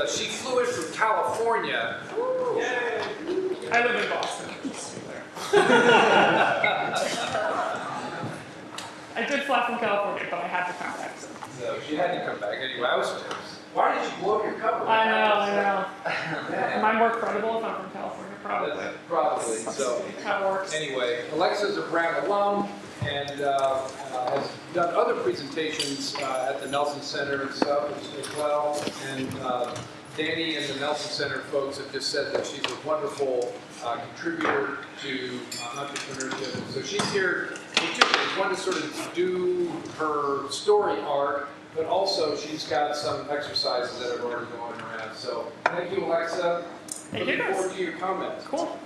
she flew in from California. Yay! I live in Boston. I did fly from California, but I had to come back. So she had to come back anyway. Why did you blow up your cover? I know. Am I more credible if I'm from California? Probably. Probably. So how it works. Anyway, Alexa's a Brown alum and has done other presentations at the Nelson Center and stuff as well. And Danny and the Nelson Center folks have just said that she's a wonderful contributor to entrepreneurship. So she's here for two things. One, to sort of do her story arc, but also she's got some exercises that are already going around. So thank you, Alexa. Looking forward to your comments. Cool.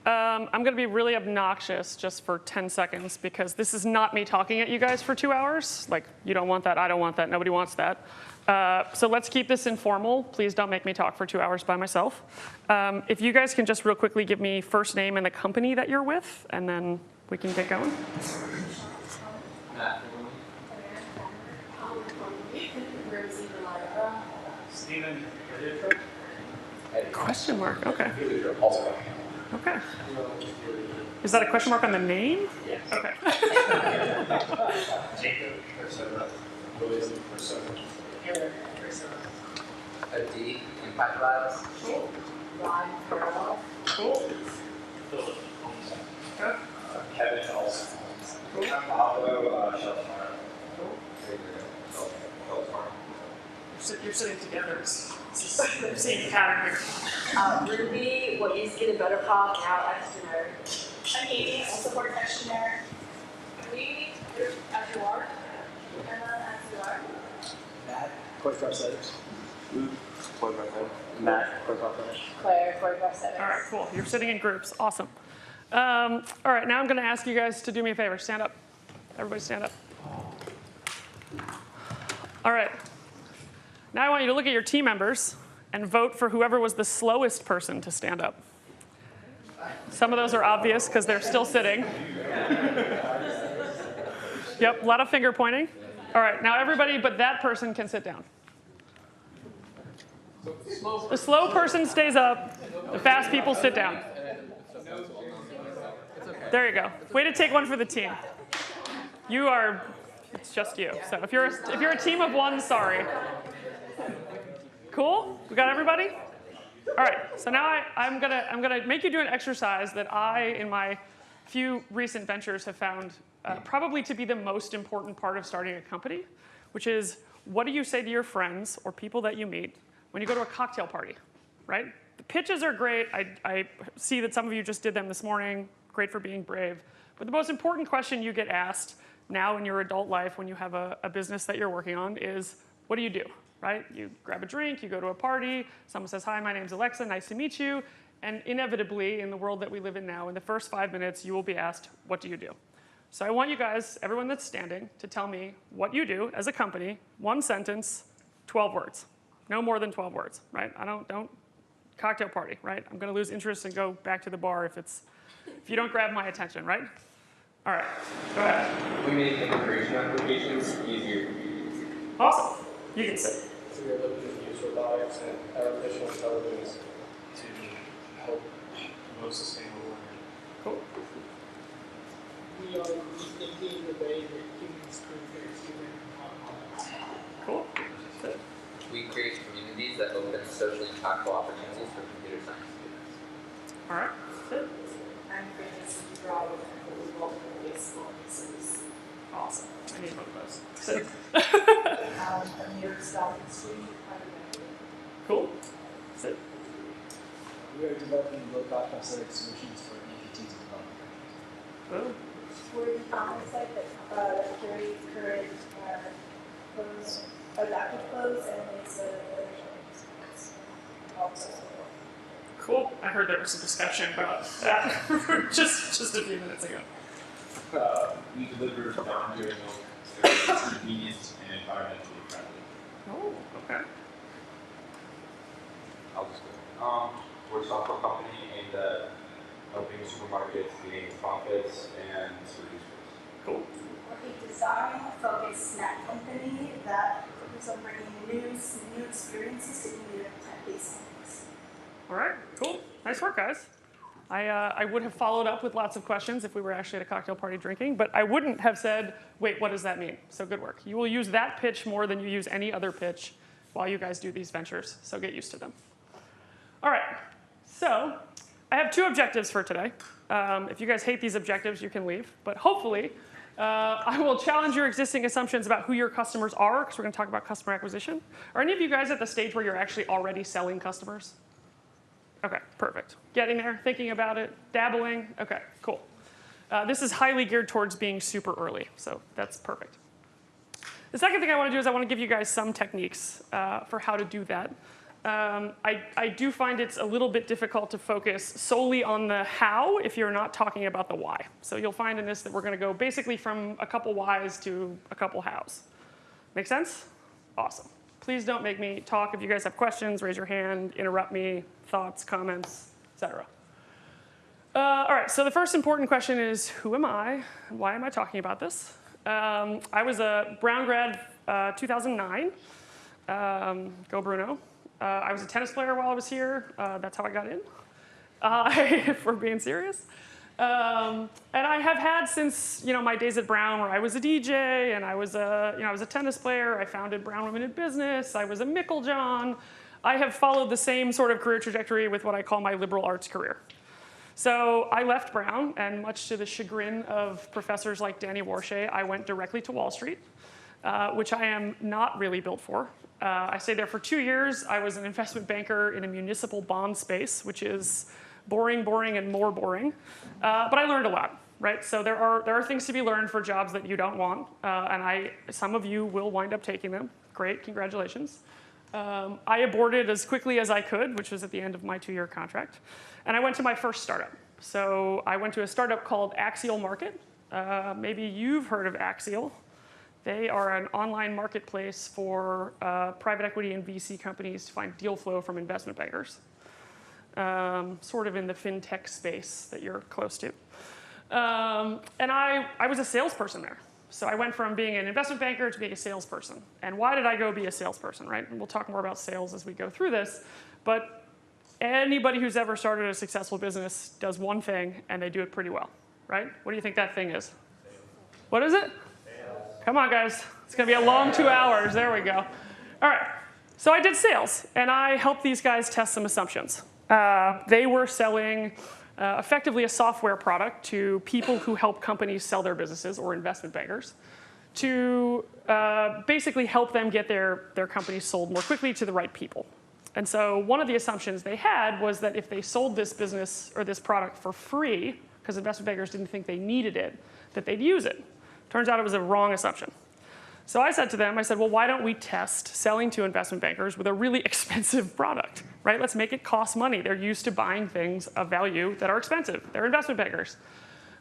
I'm going to be really obnoxious just for 10 seconds because this is not me talking at you guys for 2 hours. Like, you don't want that, I don't want that, nobody wants that. So let's keep this informal. Please don't make me talk for 2 hours by myself. If you guys can just real quickly give me first name and the company that you're with, and then we can get going. Steven. Question mark, okay. Okay. Is that a question mark on the name? Yes. Okay. Jacob Preselling. William Preselling. Eric Preselling. A D in Pipe Labs. Cool. Ron Farrell. Cool. Philip. Okay. Kevin Olson. Cool. Pablo Shelfar. Cool. Shelfar. You're sitting together. You're seeing pattern here. Ruby, what used to get a better pop, now extra. Katie, support questionnaire. We, as you are. Emma, as you are. Matt, choreograph setters. Luke, choreograph setters. Matt, choreograph setters. Claire, 45-7. All right, cool. You're sitting in groups. Awesome. All right, now I'm going to ask you guys to do me a favor. Stand up. Everybody stand up. All right. Now I want you to look at your team members and vote for whoever was the slowest person to stand up. Some of those are obvious because they're still sitting. Yep, a lot of finger pointing. All right, now everybody but that person can sit down. The slow person stays up. The fast people sit down. There you go. Way to take one for the team. You are, it's just you. So if you're a team of one, sorry. Cool? We got everybody? All right, so now I'm gonna make you do an exercise that I, in my few recent ventures, have found probably to be the most important part of starting a company, which is what do you say to your friends or people that you meet when you go to a cocktail party, right? The pitches are great. I see that some of you just did them this morning. Great for being brave. But the most important question you get asked now in your adult life when you have a business that you're working on is, what do you do? Right? You grab a drink, you go to a party, someone says, hi, my name's Alexa, nice to meet you. And inevitably, in the world that we live in now, in the first 5 minutes, you will be asked, what do you do? So I want you guys, everyone that's standing, to tell me what you do as a company, 1 sentence, 12 words. No more than 12 words, right? Don't cocktail party, right? I'm gonna lose interest and go back to the bar if you don't grab my attention, right? All right, go ahead. We make immigration applications easier for you. Awesome, you can sit. So we're looking to use robotics and artificial intelligence to help promote sustainable learning. Cool. We are rethinking the way that humans create their human products. Cool. Sit. We create communities that open socially impactful opportunities for computer science students. All right, sit. I'm Francis Drive, and we work with baseball pieces. Awesome. I need one of those. Sit. I'm New York Stock Exchange. Cool. Sit. We are developing low-cost prosthetic solutions for amputees and development. Cool. We're the site that carries current clothes, adaptive clothes, and makes the Cool. I heard there was a discussion about that just a few minutes ago. We deliver non-GMO it's convenient and environmentally friendly. Oh, okay. I'll just go. We're a software company aimed at helping supermarkets gain profits and reduce waste. Cool. We're a design-focused snack company that focus on bringing new experiences to innovative plant-based snacks. All right, cool. Nice work, guys. I would have followed up with lots of questions if we were actually at a cocktail party drinking, but I wouldn't have said, wait, what does that mean? So good work. You will use that pitch more than you use any other pitch while you guys do these ventures, so get used to them. All right, so I have 2 objectives for today. If you guys hate these objectives, you can leave, but hopefully I will challenge your existing assumptions about who your customers are, because we're going to talk about customer acquisition. Are any of you guys at the stage where you're actually already selling customers? Okay, perfect. Getting there, thinking about it, dabbling. Okay, cool. This is highly geared towards being super early, so that's perfect. The second thing I want to do is I want to give you guys some techniques for how to do that. I do find it's a little bit difficult to focus solely on the how if you're not talking about the why. So you'll find in this that we're going to go basically from a couple whys to a couple hows. Make sense? Awesome. Please don't make me talk. If you guys have questions, raise your hand, interrupt me, thoughts, comments, etc. All right, so the first important question is, who am I? Why am I talking about this? I was a Brown grad 2009. Go Bruno. I was a tennis player while I was here. That's how I got in, if we're being serious. And I have had since my days at Brown, where I was a DJ and I was a tennis player. I founded Brown Women in Business. I was a Mickle John. I have followed the same sort of career trajectory with what I call my liberal arts career. So I left Brown, and much to the chagrin of professors like Danny Warshay, I went directly to Wall Street, which I am not really built for. I stayed there for 2 years. I was an investment banker in a municipal bond space, which is boring, and more boring. But I learned a lot, right? So there are things to be learned for jobs that you don't want, and some of you will wind up taking them. Great, congratulations. I aborted as quickly as I could, which was at the end of my 2-year contract, and I went to my first startup. So I went to a startup called Axial Market. Maybe you've heard of Axial. They are an online marketplace for private equity and VC companies to find deal flow from investment bankers, sort of in the fintech space that you're close to. And I was a salesperson there. So I went from being an investment banker to being a salesperson. And why did I go be a salesperson, right? And we'll talk more about sales as we go through this. But anybody who's ever started a successful business does one thing, and they do it pretty well, right? What do you think that thing is? What is it? Come on, guys. It's going to be a long 2 hours. There we go. All right. So I did sales, and I helped these guys test some assumptions. They were selling effectively a software product to people who help companies sell their businesses, or investment bankers, to basically help them get their companies sold more quickly to the right people. And so one of the assumptions they had was that if they sold this business or this product for free, because investment bankers didn't think they needed it, that they'd use it. Turns out it was a wrong assumption. So I said to them, well, why don't we test selling to investment bankers with a really expensive product, right? Let's make it cost money. They're used to buying things of value that are expensive. They're investment bankers.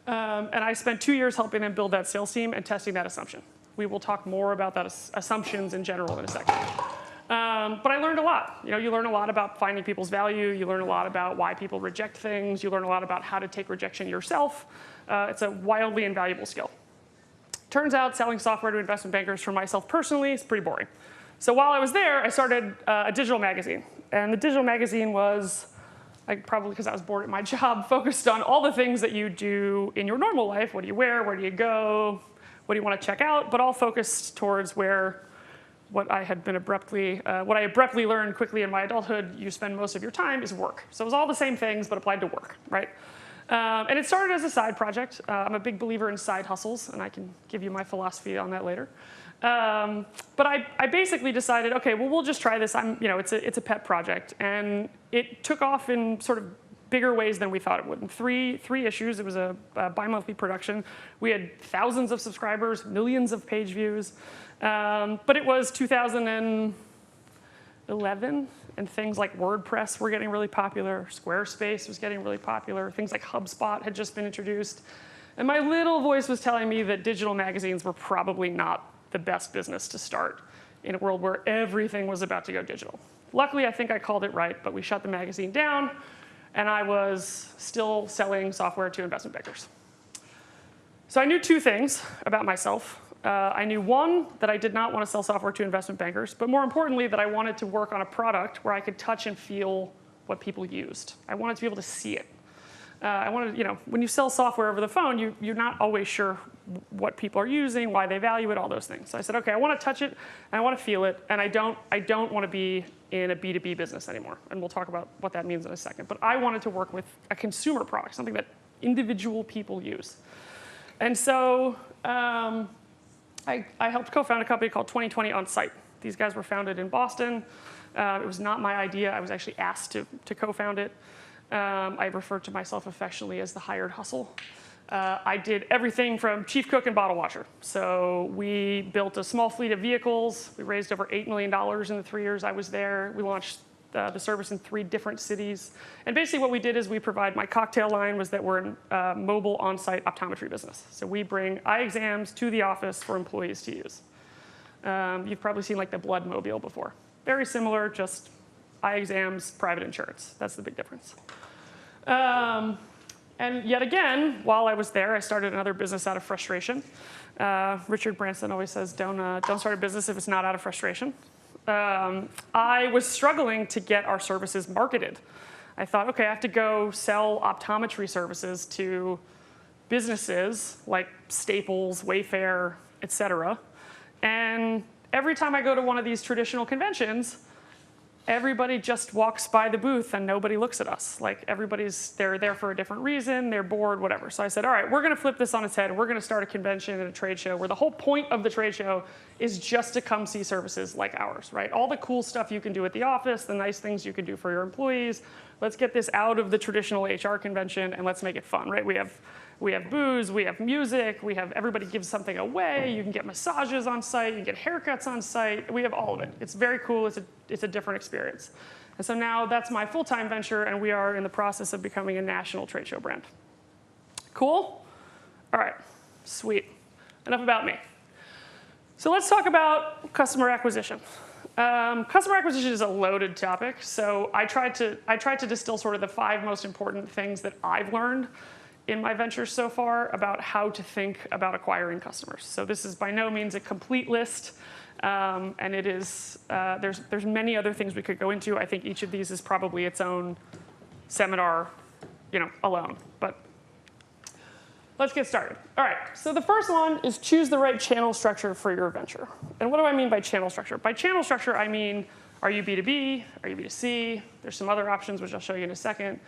And I spent 2 years helping them build that sales team and testing that assumption. We will talk more about that assumptions in general in a second. But I learned a lot. You learn a lot about finding people's value. You learn a lot about why people reject things. You learn a lot about how to take rejection yourself. It's a wildly invaluable skill. Turns out selling software to investment bankers for myself personally is pretty boring. So while I was there, I started a digital magazine. And the digital magazine was, probably because I was bored at my job, focused on all the things that you do in your normal life. What do you wear? Where do you go? What do you want to check out? But all focused towards what I abruptly learned quickly in my adulthood, you spend most of your time, is work. So it was all the same things, but applied to work, right? And it started as a side project. I'm a big believer in side hustles, and I can give you my philosophy on that later. But I basically decided, okay, well, we'll just try this. It's a pet project, and it took off in sort of bigger ways than we thought it would. In three issues, it was a bi-monthly production. We had thousands of subscribers, millions of page views, but it was 2011. And things like WordPress were getting really popular. Squarespace was getting really popular. Things like HubSpot had just been introduced. And my little voice was telling me that digital magazines were probably not the best business to start in a world where everything was about to go digital. Luckily, I think I called it right, but we shut the magazine down, and I was still selling software to investment bankers. So I knew 2 things about myself. I knew, one, that I did not want to sell software to investment bankers, but more importantly, that I wanted to work on a product where I could touch and feel what people used. I wanted to be able to see it. I wanted, when you sell software over the phone, you're not always sure what people are using, why they value it, all those things. So I said, okay, I want to touch it, and I want to feel it, and I don't want to be in a B2B business anymore. And we'll talk about what that means in a second. But I wanted to work with a consumer product, something that individual people use. And so I helped co-found a company called 2020 On Site. These guys were founded in Boston. It was not my idea. I was actually asked to co-found it. I refer to myself affectionately as the hired hustle. I did everything from chief cook and bottle washer. So we built a small fleet of vehicles. We raised over $8 million in the 3 years I was there. We launched the service in 3 different cities. And basically what we did is we provide, my cocktail line was that we're a mobile on-site optometry business. So we bring eye exams to the office for employees to use. You've probably seen like the blood mobile before. Very similar, just eye exams, private insurance. That's the big difference. And yet again, while I was there, I started another business out of frustration. Richard Branson always says, don't start a business if it's not out of frustration. I was struggling to get our services marketed. I thought, okay, I have to go sell optometry services to businesses like Staples, Wayfair, et cetera. And every time I go to one of these traditional conventions, everybody just walks by the booth and nobody looks at us. Like they're there for a different reason, they're bored, whatever. So I said, all right, we're gonna flip this on its head. We're gonna start a convention and a trade show where the whole point of the trade show is just to come see services like ours, right? All the cool stuff you can do at the office, the nice things you can do for your employees. Let's get this out of the traditional HR convention and let's make it fun, right? We have booze, we have music, we have everybody gives something away. You can get massages on site, you can get haircuts on site. We have all of it. It's very cool. It's a different experience. And so now that's my full-time venture, and we are in the process of becoming a national trade show brand. Cool? All right, sweet. Enough about me. So let's talk about customer acquisition. Customer acquisition is a loaded topic, so I tried to distill sort of the 5 most important things that I've learned in my ventures so far about how to think about acquiring customers. So this is by no means a complete list, and it is, there's many other things we could go into. I think each of these is probably its own seminar, alone, but let's get started. All right, so the first one is choose the right channel structure for your venture. And what do I mean by channel structure? By channel structure, I mean, are you B2B? Are you B2C? There's some other options, which I'll show you in a second.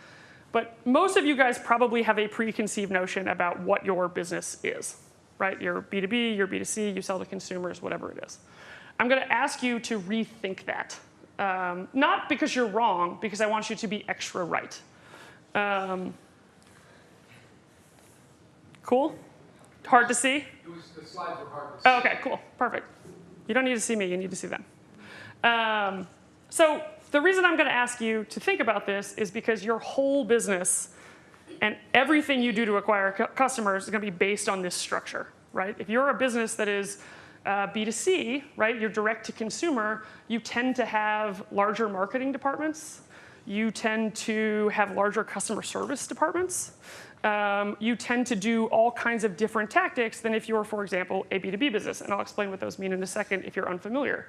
But most of you guys probably have a preconceived notion about what your business is, right? You're B2B, you're B2C, you sell to consumers, whatever it is. I'm going to ask you to rethink that. Not because you're wrong, because I want you to be extra right. Cool? Hard to see? The slides were hard to see. Oh, OK, cool. Perfect. You don't need to see me. You need to see them. So the reason I'm going to ask you to think about this is because your whole business and everything you do to acquire customers is going to be based on this structure, right? If you're a business that is B2C, right, you're direct to consumer, you tend to have larger marketing departments. You tend to have larger customer service departments. You tend to do all kinds of different tactics than if you're, for example, a B2B business. And I'll explain what those mean in a second if you're unfamiliar.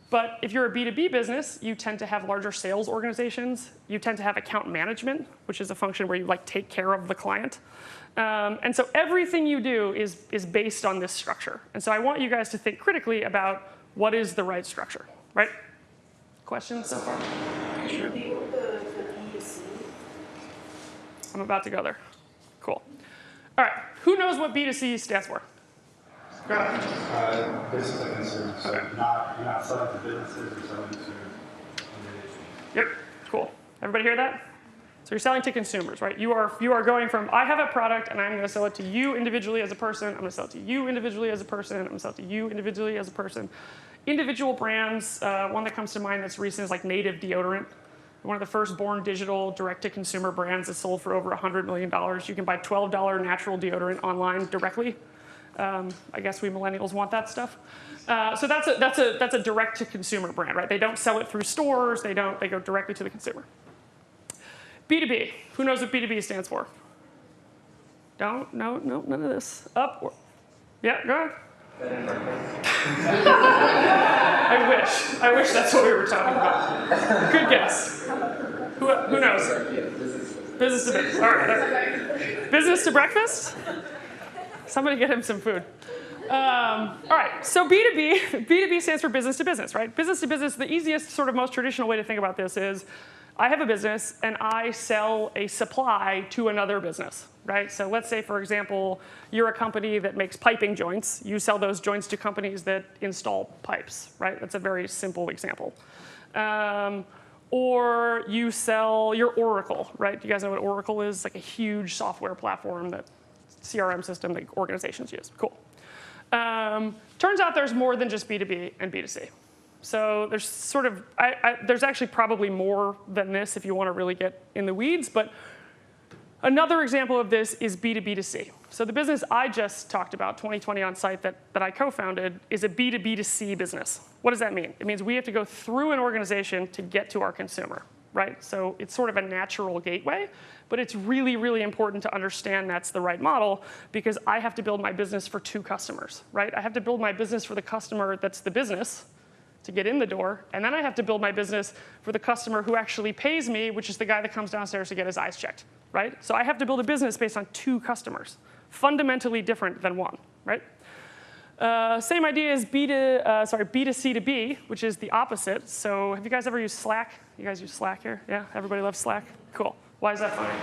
But if you're a B2B business, you tend to have larger sales organizations. You tend to have account management, which is a function where you take care of the client. And so everything you do is based on this structure. And so I want you guys to think critically about what is the right structure, right? Questions so far? Sure. The B2C. I'm about to go there. Cool. All right. Who knows what B2C stands for? Go ahead. Business to consumer, so Okay. you're not selling to businesses, you're selling to individuals. Yep. Cool. Everybody hear that? So you're selling to consumers, right? You are going from, I have a product and I'm going to sell it to you individually as a person. I'm going to sell it to you individually as a person. I'm going to sell it to you individually as a person. Individual brands, one that comes to mind that's recent is like Native Deodorant. One of the first born digital direct-to-consumer brands that sold for over $100 million. You can buy $12 natural deodorant online directly. I guess we millennials want that stuff. So that's a direct-to-consumer brand, right? They don't sell it through stores. They go directly to the consumer. B2B. Who knows what B2B stands for? No, none of this. Up. Yeah, go ahead. I wish that's what we were talking about. Good guess. Who knows? Business to business. All right. Business to breakfast? Somebody get him some food. All right, so B2B stands for business to business, right? Business to business, the easiest, sort of most traditional way to think about this is I have a business and I sell a supply to another business, right? So let's say, for example, you're a company that makes piping joints. You sell those joints to companies that install pipes, right? That's a very simple example. Or you sell your Oracle, right? You guys know what Oracle is? It's like a huge software platform, that CRM system that organizations use. Cool. Turns out there's more than just B2B and B2C. So there's sort of, there's actually probably more than this if you want to really get in the weeds. But another example of this is B2B2C. So the business I just talked about, 2020 On Site, that I co-founded, is a B2B2C business. What does that mean? It means we have to go through an organization to get to our consumer, right? So it's sort of a natural gateway. But it's really, really important to understand that's the right model, because I have to build my business for two customers, right? I have to build my business for the customer that's the business to get in the door, and then I have to build my business for the customer who actually pays me, which is the guy that comes downstairs to get his eyes checked, right? So I have to build a business based on two customers, fundamentally different than one, right? Same idea as B2C to B, which is the opposite. So have you guys ever used Slack? You guys use Slack here? Yeah, everybody loves Slack? Cool. Why is that funny?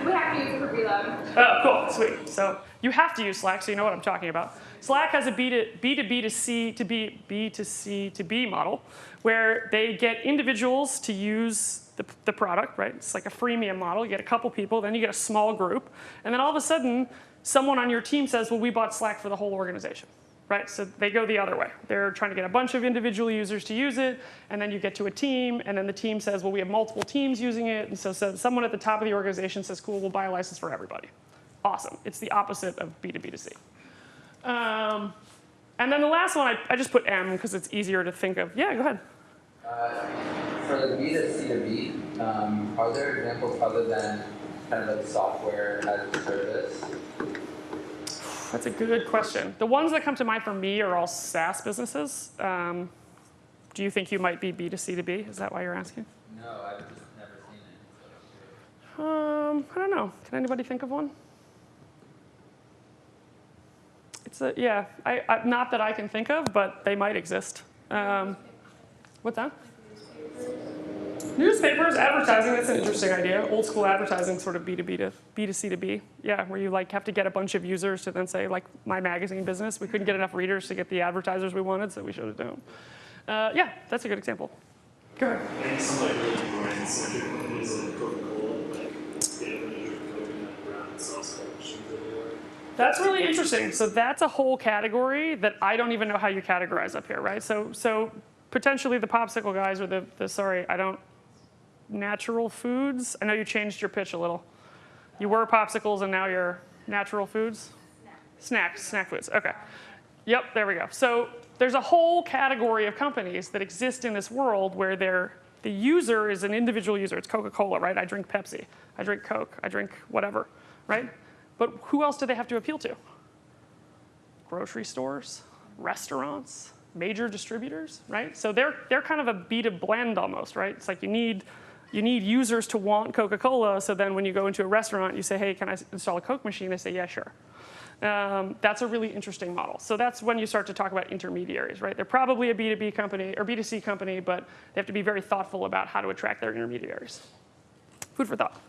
We have to use it for preload. Oh, cool, sweet. So you have to use Slack, so you know what I'm talking about. Slack has a B2C to B model, where they get individuals to use the product, right? It's like a freemium model. You get a couple people, then you get a small group, and then all of a sudden, someone on your team says, well, we bought Slack for the whole organization. Right? So they go the other way. They're trying to get a bunch of individual users to use it, and then you get to a team, and then the team says, well, we have multiple teams using it, and so someone at the top of the organization says, cool, we'll buy a license for everybody. Awesome. It's the opposite of B2B2C. And then the last one, I just put M because it's easier to think of. Yeah, go ahead. For the B2C to B, are there examples other than kind of like software as a service? That's a good question. The ones that come to mind for me are all SaaS businesses. Do you think you might be B2C to B? Is that why you're asking? No, I've just never seen it. I don't know. Can anybody think of one? It's not that I can think of, but they might exist. What's that? Newspapers, advertising, that's an interesting idea. Old school advertising, sort of B2B to B2C to B. Yeah, where you like have to get a bunch of users to then say, like my magazine business, we couldn't get enough readers to get the advertisers we wanted, so we shut it down. Yeah, that's a good example. Go ahead. I think some like really brand-centric companies like Coca-Cola, like they have a major coconut brown sauce machines everywhere. That's really interesting. So that's a whole category that I don't even know how you categorize up here, right? So potentially the popsicle guys or natural foods. I know you changed your pitch a little. You were popsicles and now you're natural foods? Snack foods, okay. Yep, there we go. So there's a whole category of companies that exist in this world where the user is an individual user. It's Coca-Cola, right? I drink Pepsi, I drink Coke, I drink whatever, right? But who else do they have to appeal to? Grocery stores, restaurants, major distributors, right? So they're kind of a B2 blend almost, right? It's like you need users to want Coca-Cola, so then when you go into a restaurant, you say, hey, can I install a Coke machine? They say, yeah, sure. That's a really interesting model. So that's when you start to talk about intermediaries, right? They're probably a B2B company or B2C company, but they have to be very thoughtful about how to attract their intermediaries. Food for thought.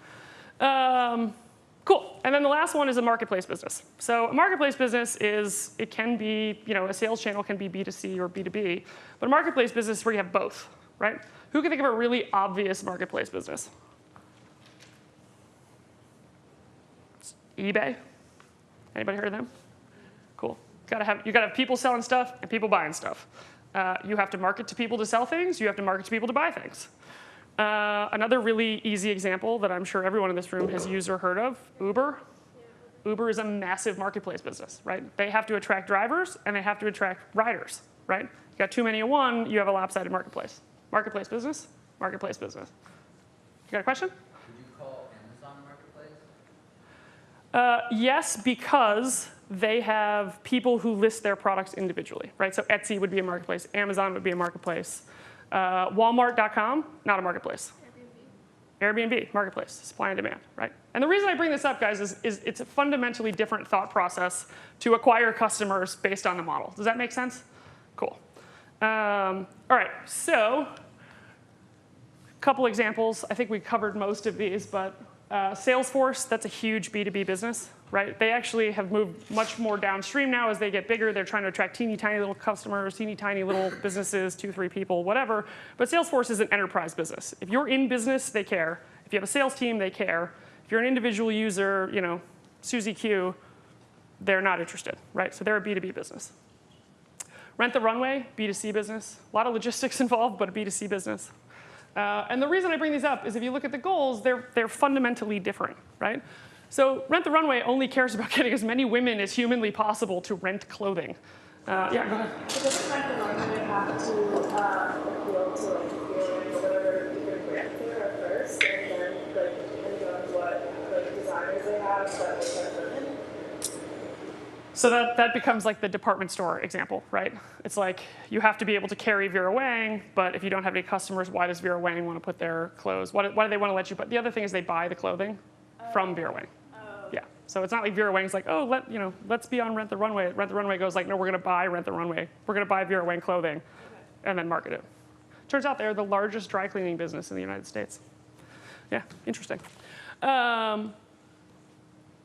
Cool. And then the last one is a marketplace business. So a marketplace business it can be, a sales channel can be B2C or B2B, but a marketplace business is where you have both, right? Who can think of a really obvious marketplace business? eBay. Anybody heard of them? Cool. You gotta have people selling stuff and people buying stuff. You have to market to people to sell things. You have to market to people to buy things. Another really easy example that I'm sure everyone in this room has used or heard of, Uber. Uber is a massive marketplace business, right? They have to attract drivers and they have to attract riders, right? You got too many of one, you have a lopsided marketplace. Marketplace business, marketplace business. You got a question? Would you call Amazon marketplace? Yes, because they have people who list their products individually, right? So Etsy would be a marketplace. Amazon would be a marketplace. Walmart.com, not a marketplace. Airbnb, marketplace, supply and demand, right? And the reason I bring this up, guys, is it's a fundamentally different thought process to acquire customers based on the model. Does that make sense? Cool. All right, so a couple examples. I think we covered most of these, but Salesforce, that's a huge B2B business, right? They actually have moved much more downstream now as they get bigger. They're trying to attract teeny tiny little customers, teeny tiny little businesses, 2, 3 people, whatever. But Salesforce is an enterprise business. If you're in business, they care. If you have a sales team, they care. If you're an individual user, you know, Susie Q, they're not interested, right? So they're a B2B business. Rent the Runway, B2C business. A lot of logistics involved, but a B2C business. And the reason I bring these up is if you look at the goals, they're fundamentally different, right? So Rent the Runway only cares about getting as many women as humanly possible to rent clothing. Yeah, go ahead. So doesn't Rent the Runway have to appeal to like whatever either brand there at first, and then like depending on what like designers they have that will rent them in? So that becomes like the department store example, right? It's like you have to be able to carry Vera Wang, but if you don't have any customers, why does Vera Wang want to put their clothes? Why do they want to let you put? The other thing is they buy the clothing from Vera Wang. Yeah. So it's not like Vera Wang's like, oh, let's be on Rent the Runway. Rent the Runway goes like, no, we're going to buy Rent the Runway. We're going to buy Vera Wang clothing, and then market it. Turns out they're the largest dry cleaning business in the United States. Yeah, interesting.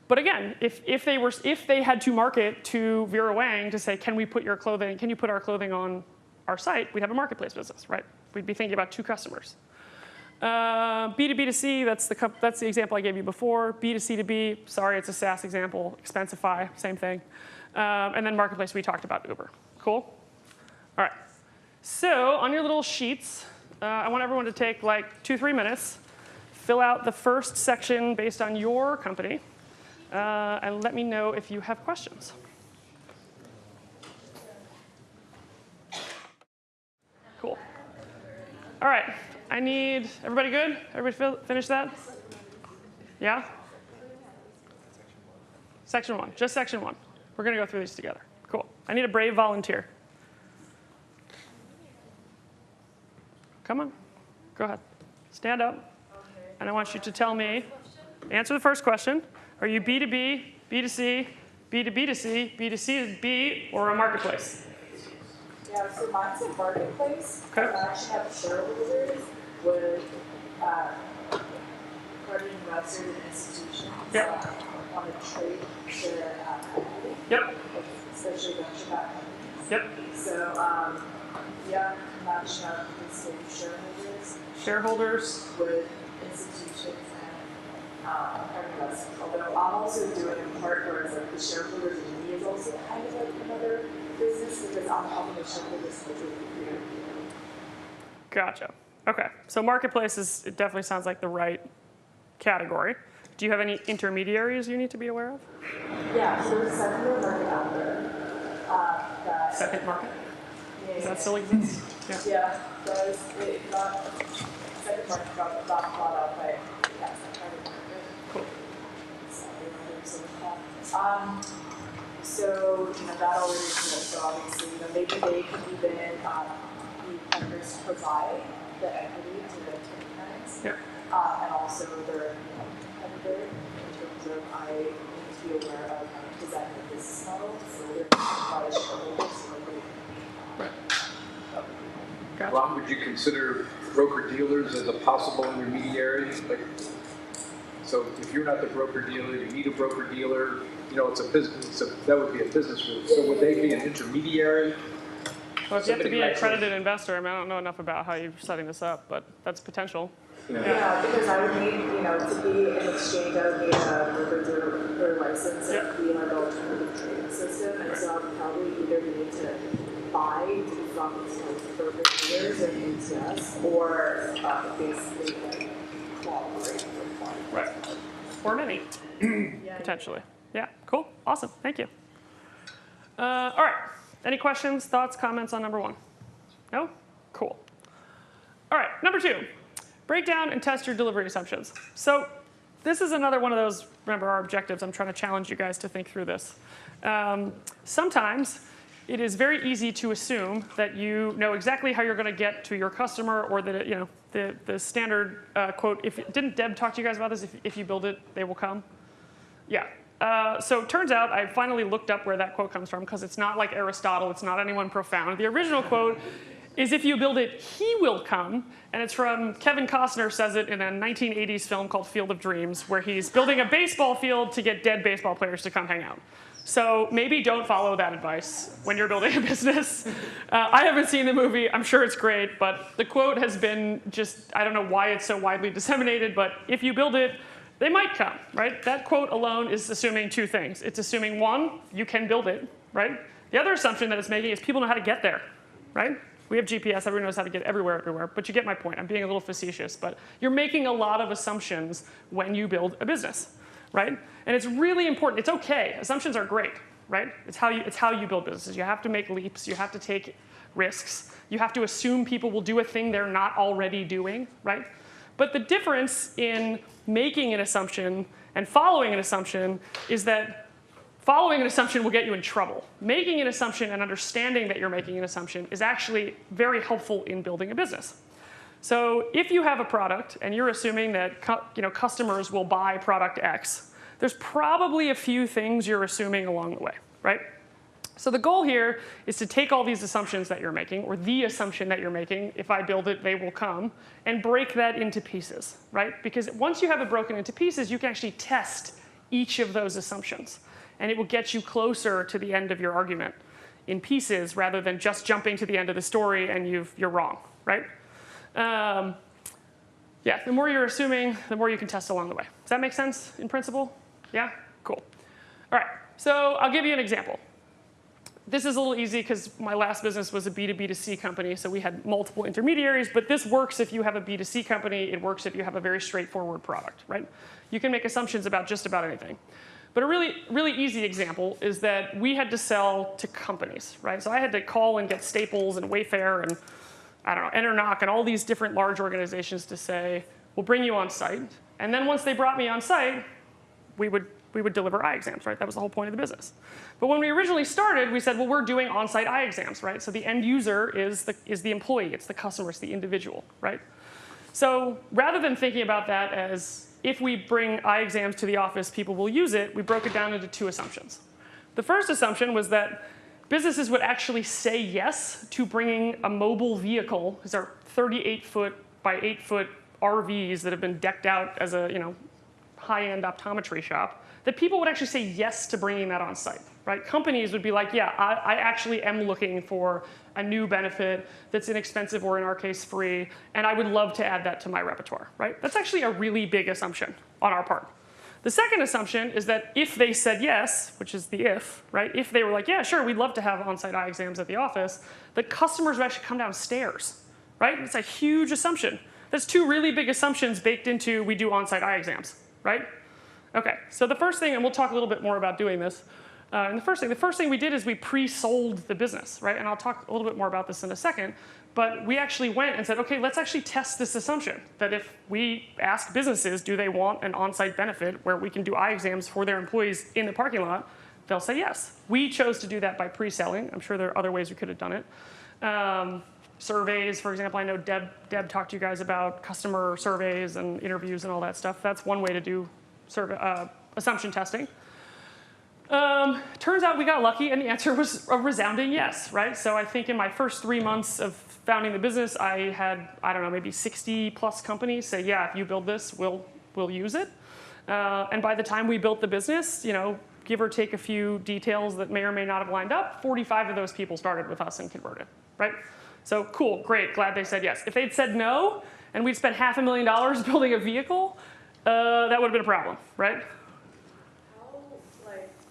But again, if they had to market to Vera Wang to say, can you put our clothing on our site, we'd have a marketplace business, right? We'd be thinking about 2 customers. B2B2C, that's the example I gave you before. B2C2B, sorry, it's a SaaS example. Expensify, same thing. And then marketplace, we talked about Uber. Cool? All right. So on your little sheets, I want everyone to take like 2-3 minutes, fill out the first section based on your company, and let me know if you have questions. Cool. All right. Everybody good? Everybody finish that? Yeah? Section 1, just section 1. We're going to go through these together. Cool. I need a brave volunteer. Come on. Go ahead. Stand up. And I want you to tell me, answer the first question. Are you B2B, B2C, B2B2C, B2C2B, or a marketplace? Yeah, so mine's a marketplace. Okay. I actually have shareholders with credit investors and institutions on a trade share equity. Yep. Especially venture-backed companies. Yep. So, yeah, matching up with the same Shareholders. with institutions and credit investors. Although I'm also doing in part where it's like the shareholders and me is also kind of like another business because I'm helping the shareholders with the Gotcha. OK. So marketplace it definitely sounds like the right category. Do you have any intermediaries you need to be aware of? Yeah, so there's a secondary market out there. Second market? Yeah, Does that still exist? Yeah. Yeah, second market got bought out by private market. Cool. So that already exists. So obviously, maybe they can even be partners to provide the equity to the parents. Yeah. And also their competitor in terms of I need to be aware of designing a business model. So they're not a shareholder, so Right. Gotcha. Ron, would you consider broker-dealers as a possible intermediary? So if you're not the broker-dealer, you need a broker-dealer, it's a business, so that would be a business route. So would they be an intermediary? Well, if you have to be an accredited investor, I don't know enough about how you're setting this up, but that's potential. Yeah, because I would need, to be in exchange, I would need a broker-dealer license and be like an alternative trading system. And so I would probably either need to buy from broker-dealers and ATS or basically cooperate with one. Right. Or many, potentially. Yeah, cool, awesome, thank you. All right, any questions, thoughts, comments on number 1? No? Cool. All right, number 2, break down and test your delivery assumptions. So this is another one of those, remember our objectives, I'm trying to challenge you guys to think through this. Sometimes it is very easy to assume that you know exactly how you're going to get to your customer, or that the standard quote. Didn't Deb talk to you guys about this? If you build it, they will come. Yeah. So it turns out I finally looked up where that quote comes from, because it's not like Aristotle. It's not anyone profound. The original quote is, if you build it, he will come. And it's from Kevin Costner says it in a 1980s film called Field of Dreams, where he's building a baseball field to get dead baseball players to come hang out. So maybe don't follow that advice when you're building a business. I haven't seen the movie. I'm sure it's great. But the quote has been just, I don't know why it's so widely disseminated, but if you build it, they might come, right? That quote alone is assuming two things. It's assuming, one, you can build it, right? The other assumption that it's making is people know how to get there, right? We have GPS, everyone knows how to get everywhere, but you get my point. I'm being a little facetious, but you're making a lot of assumptions when you build a business, right? And it's really important. It's okay. Assumptions are great, right? It's how you build businesses. You have to make leaps. You have to take risks. You have to assume people will do a thing they're not already doing, right? But the difference in making an assumption and following an assumption is that following an assumption will get you in trouble. Making an assumption and understanding that you're making an assumption is actually very helpful in building a business. So if you have a product and you're assuming that customers will buy product X, there's probably a few things you're assuming along the way, right? So the goal here is to take all these assumptions that you're making, or the assumption that you're making, if I build it, they will come, and break that into pieces, right? Because once you have it broken into pieces, you can actually test each of those assumptions. And it will get you closer to the end of your argument in pieces, rather than just jumping to the end of the story and you're wrong, right? Yeah, the more you're assuming, the more you can test along the way. Does that make sense in principle? Yeah? Cool. All right, so I'll give you an example. This is a little easy because my last business was a B2B2C company, so we had multiple intermediaries, but this works if you have a B2C company. It works if you have a very straightforward product, right? You can make assumptions about just about anything. But a really, really easy example is that we had to sell to companies, right? So I had to call and get Staples and Wayfair and, I don't know, Internoc and all these different large organizations to say, we'll bring you on site. And then once they brought me on site, we would deliver eye exams, right? That was the whole point of the business. But when we originally started, we said, well, we're doing on-site eye exams, right? So the end user is the employee, it's the customer, it's the individual, right? So rather than thinking about that as, if we bring eye exams to the office, people will use it, we broke it down into two assumptions. The first assumption was that businesses would actually say yes to bringing a mobile vehicle. These are 38-foot by 8-foot RVs that have been decked out as a high-end optometry shop, that people would actually say yes to bringing that on site, right? Companies would be like, yeah, I actually am looking for a new benefit that's inexpensive, or in our case, free, and I would love to add that to my repertoire, right? That's actually a really big assumption on our part. The second assumption is that if they said yes, which is the if, right? If they were like, yeah, sure, we'd love to have on-site eye exams at the office, the customers would actually come downstairs, right? It's a huge assumption. There's two really big assumptions baked into we do on-site eye exams, right? Okay, so the first thing, and we'll talk a little bit more about doing this, and the first thing we did is we pre-sold the business, right? And I'll talk a little bit more about this in a second, but we actually went and said, okay, let's actually test this assumption that if we ask businesses, do they want an on-site benefit where we can do eye exams for their employees in the parking lot, they'll say yes. We chose to do that by pre-selling. I'm sure there are other ways we could have done it. Surveys, for example, I know Deb talked to you guys about customer surveys and interviews and all that stuff. That's one way to do assumption testing. Turns out we got lucky, and the answer was a resounding yes, right? So I think in my first 3 months of founding the business, I had, I don't know, maybe 60 plus companies say, yeah, if you build this, we'll use it. And by the time we built the business, give or take a few details that may or may not have lined up, 45 of those people started with us and converted, right? So cool, great, glad they said yes. If they'd said no, and we'd spent $500,000 building a vehicle, that would have been a problem, right?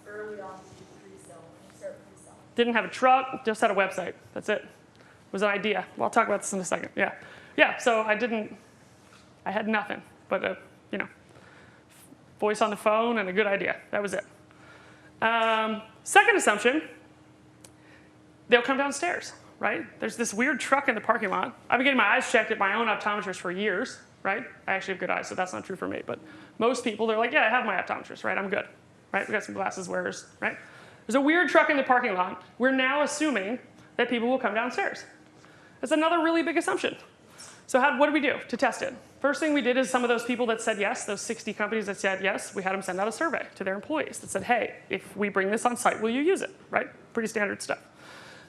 Early on, did you pre-sell? When you start pre-selling? Didn't have a truck, just had a website. That's it. It was an idea. Well, I'll talk about this in a second. Yeah. Yeah, so I had nothing but voice on the phone and a good idea. That was it. Second assumption, they'll come downstairs, right? There's this weird truck in the parking lot. I've been getting my eyes checked at my own optometrist for years, right? I actually have good eyes, so that's not true for me. But most people, they're like, yeah, I have my optometrist, right? I'm good. Right? We got some glasses wearers, right? There's a weird truck in the parking lot. We're now assuming that people will come downstairs. That's another really big assumption. So what did we do to test it? First thing we did is some of those people that said yes, those 60 companies that said yes, we had them send out a survey to their employees that said, hey, if we bring this on site, will you use it, right? Pretty standard stuff.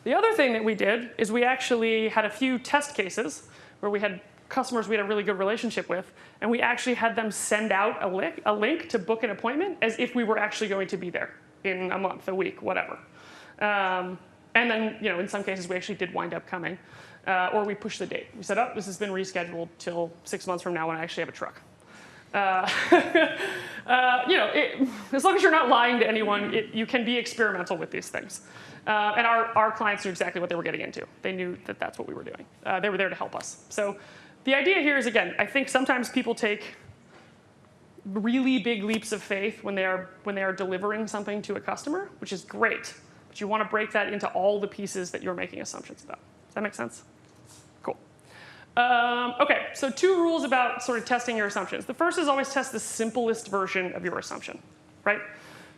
The other thing that we did is we actually had a few test cases where we had customers we had a really good relationship with, and we actually had them send out a link to book an appointment as if we were actually going to be there in a month, a week, whatever. And then, in some cases, we actually did wind up coming. Or we pushed the date. We said, oh, this has been rescheduled till 6 months from now when I actually have a truck. As long as you're not lying to anyone, you can be experimental with these things. And our clients knew exactly what they were getting into. They knew that that's what we were doing. They were there to help us. So the idea here is, again, I think sometimes people take really big leaps of faith when they are delivering something to a customer, which is great. But you want to break that into all the pieces that you're making assumptions about. Does that make sense? Cool. OK, so 2 rules about sort of testing your assumptions. The first is always test the simplest version of your assumption, right?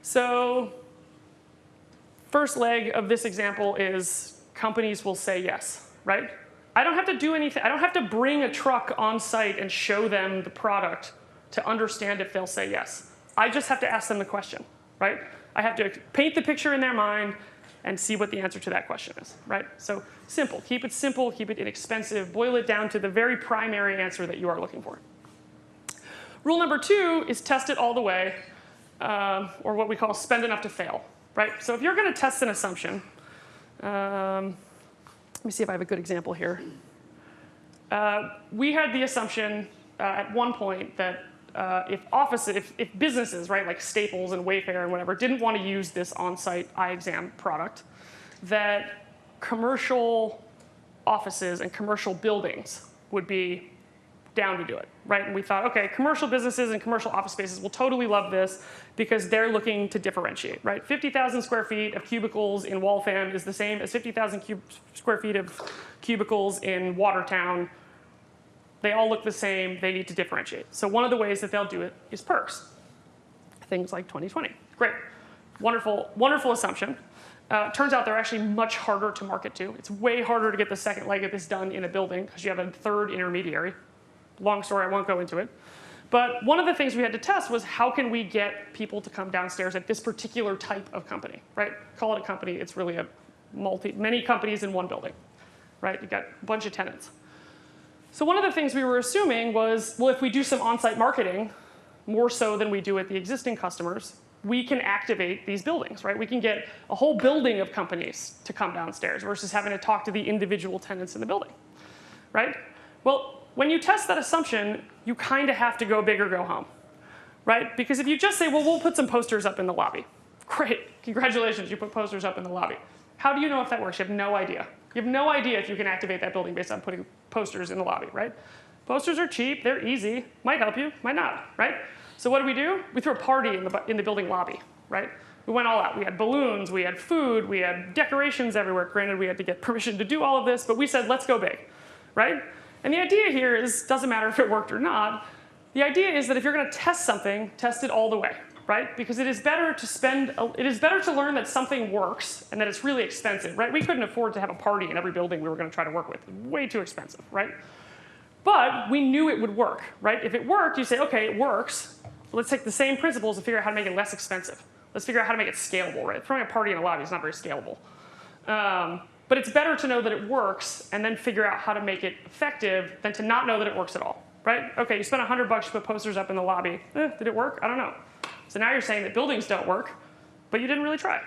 So first leg of this example is companies will say yes, right? I don't have to do anything. I don't have to bring a truck on site and show them the product to understand if they'll say yes. I just have to ask them the question, right? I have to paint the picture in their mind and see what the answer to that question is, right? So simple, keep it inexpensive, boil it down to the very primary answer that you are looking for. Rule number 2 is test it all the way, or what we call spend enough to fail, right? So if you're gonna test an assumption, let me see if I have a good example here. We had the assumption at one point that if businesses, right, like Staples and Wayfair and whatever, didn't want to use this on-site eye exam product, that commercial offices and commercial buildings would be down to do it, right? And we thought, OK, commercial businesses and commercial office spaces will totally love this because they're looking to differentiate, right? 50,000 square feet of cubicles in Waltham is the same as 50,000 square feet of cubicles in Watertown. They all look the same. They need to differentiate. So one of the ways that they'll do it is perks. Things like 2020. Great. Wonderful, wonderful assumption. Turns out they're actually much harder to market to. It's way harder to get the second leg of this done in a building because you have a third intermediary. Long story, I won't go into it. But one of the things we had to test was how can we get people to come downstairs at this particular type of company, right? Call it a company. It's really many companies in one building, right? You've got a bunch of tenants. So one of the things we were assuming was, well, if we do some on-site marketing, more so than we do at the existing customers, we can activate these buildings, right? We can get a whole building of companies to come downstairs versus having to talk to the individual tenants in the building, right? Well, when you test that assumption, you kind of have to go big or go home, right? Because if you just say, well, we'll put some posters up in the lobby. Great, congratulations, you put posters up in the lobby. How do you know if that works? You have no idea. You have no idea if you can activate that building based on putting posters in the lobby, right? Posters are cheap, they're easy, might help you, might not, right? So what do? We threw a party in the building lobby, right? We went all out. We had balloons, we had food, we had decorations everywhere. Granted, we had to get permission to do all of this, but we said, let's go big, right? And the idea here is, doesn't matter if it worked or not, the idea is that if you're gonna test something, test it all the way, right? Because it is better to learn that something works and that it's really expensive, right? We couldn't afford to have a party in every building we were gonna try to work with. Way too expensive, right? But we knew it would work, right? If it worked, you say, okay, it works. Let's take the same principles and figure out how to make it less expensive. Let's figure out how to make it scalable, right? Throwing a party in a lobby is not very scalable. But it's better to know that it works and then figure out how to make it effective than to not know that it works at all, right? Okay, you spent $100 to put posters up in the lobby. Did it work? I don't know. So now you're saying that buildings don't work, but you didn't really try,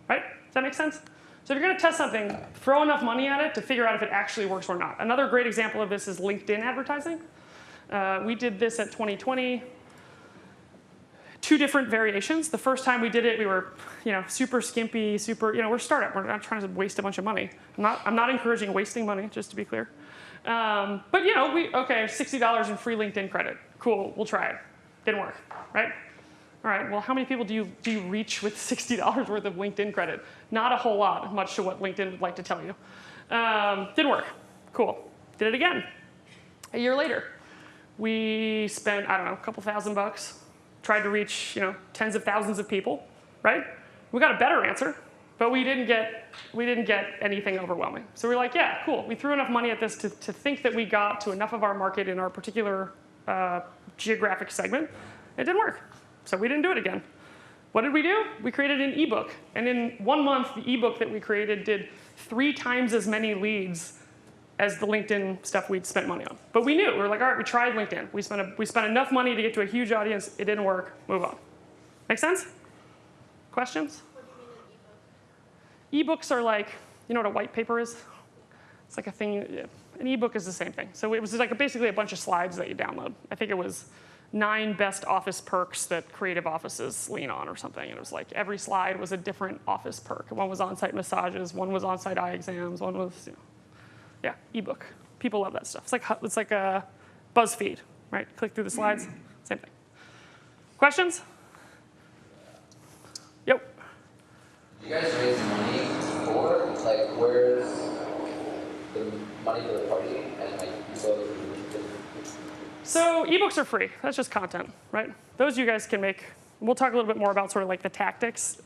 right? Does that make sense? So if you're going to test something, throw enough money at it to figure out if it actually works or not. Another great example of this is LinkedIn advertising. We did this at 2020. 2 different variations. The first time we did it, we were, super skimpy, we're a startup. We're not trying to waste a bunch of money. I'm not encouraging wasting money, just to be clear. But okay, $60 in free LinkedIn credit. Cool, we'll try it. Didn't work, right? All right, well, how many people do you reach with $60 worth of LinkedIn credit? Not a whole lot, much to what LinkedIn would like to tell you. Didn't work. Cool. Did it again. A year later, we spent, I don't know, a couple $1,000. Tried to reach, tens of thousands of people, right? We got a better answer. but we didn't get anything overwhelming. So we're like, yeah, cool. We threw enough money at this to think that we got to enough of our market in our particular geographic segment. It didn't work, so we didn't do it again. What did we do? We created an ebook, and in 1 month, the ebook that we created did 3 times as many leads as the LinkedIn stuff we'd spent money on. But we knew. We were like, all right, we tried LinkedIn. We spent enough money to get to a huge audience. It didn't work. Move on. Make sense? Questions? What do you mean an ebook? Ebooks are like, you know what a white paper is? It's like a thing. An ebook is the same thing. So it was like basically a bunch of slides that you download. I think it was 9 best office perks that creative offices lean on or something. And it was like every slide was a different office perk. One was on-site massages. One was on-site eye exams. One was, yeah, ebook. People love that stuff. It's like a BuzzFeed, right? Click through the slides. Same thing. Questions? Yep. You guys raise money for, like, where's the money for the party and like people? So ebooks are free. That's just content, right? Those you guys can make. We'll talk a little bit more about sort of like the tactics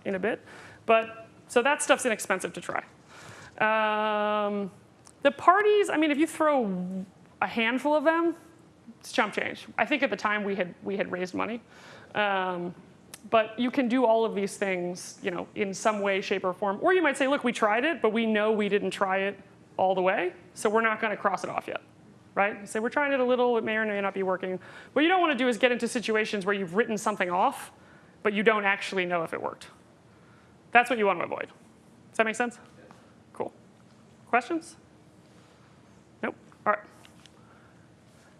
in a bit. But so that stuff's inexpensive to try. The parties, I mean, if you throw a handful of them, it's chump change. I think at the time we had raised money. But you can do all of these things, in some way, shape, or form. Or you might say, look, we tried it, but we know we didn't try it all the way, so we're not going to cross it off yet, right? So we're trying it a little. It may or may not be working. What you don't want to do is get into situations where you've written something off, but you don't actually know if it worked. That's what you want to avoid. Does that make sense? Cool. Questions? Nope. All right.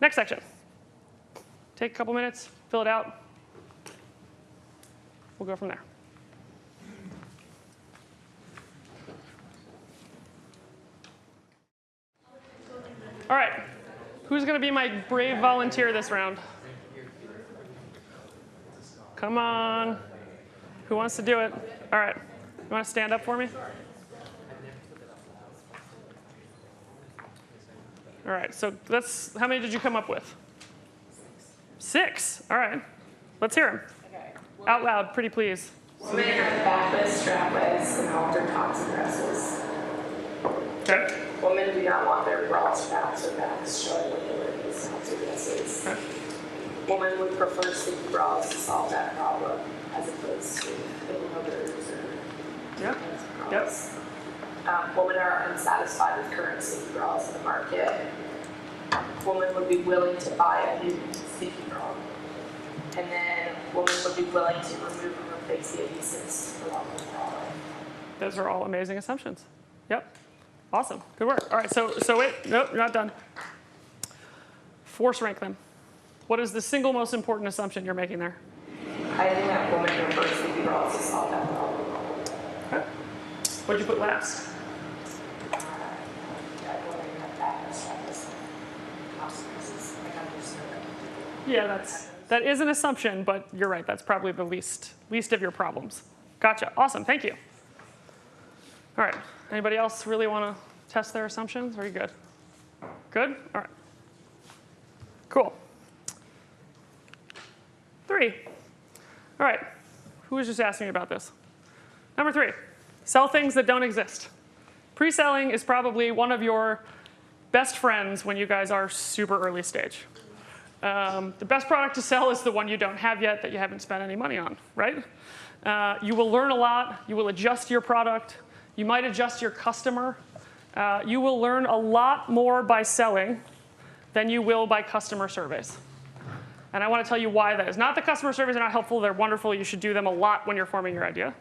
Next section. Take a couple minutes, fill it out. We'll go from there. All right. Who's going to be my brave volunteer this round? Come on. Who wants to do it? All right. You want to stand up for me? All right. So how many did you come up with? 6. All right. Let's hear them. Out loud, pretty please. Women have backless, strapless, and halter tops and dresses. Okay. Women do not want their bras, straps, or backs showing when they wear these tops or dresses. Okay. Women would prefer sleek bras to solve that problem, as opposed to little rubbers or Yep. bras. Women are unsatisfied with current sleek bras in the market. Women would be willing to buy a new sleeky bra. And then women would be willing to remove and replace the adhesives for longer bra. Those are all amazing assumptions. Yep. Awesome. Good work. All right. So wait. Nope. You're not done. Force rank them. What is the single most important assumption you're making there? I think that women prefer sleepy bras to solve that problem. Okay. What'd you put last? That women have backless, strapless, consequences. Like I'm just Yeah, that is an assumption, but you're right. That's probably the least of your problems. Gotcha. Awesome. Thank you. All right. Anybody else really want to test their assumptions? Are you good? Good? All right. Cool. 3. All right. Who was just asking me about this? Number 3, sell things that don't exist. Pre-selling is probably one of your best friends when you guys are super early stage. The best product to sell is the one you don't have yet that you haven't spent any money on, right? You will learn a lot. You will adjust your product. You might adjust your customer. You will learn a lot more by selling than you will by customer surveys. And I want to tell you why that is. Not that customer surveys are not helpful. They're wonderful. You should do them a lot when you're forming your idea.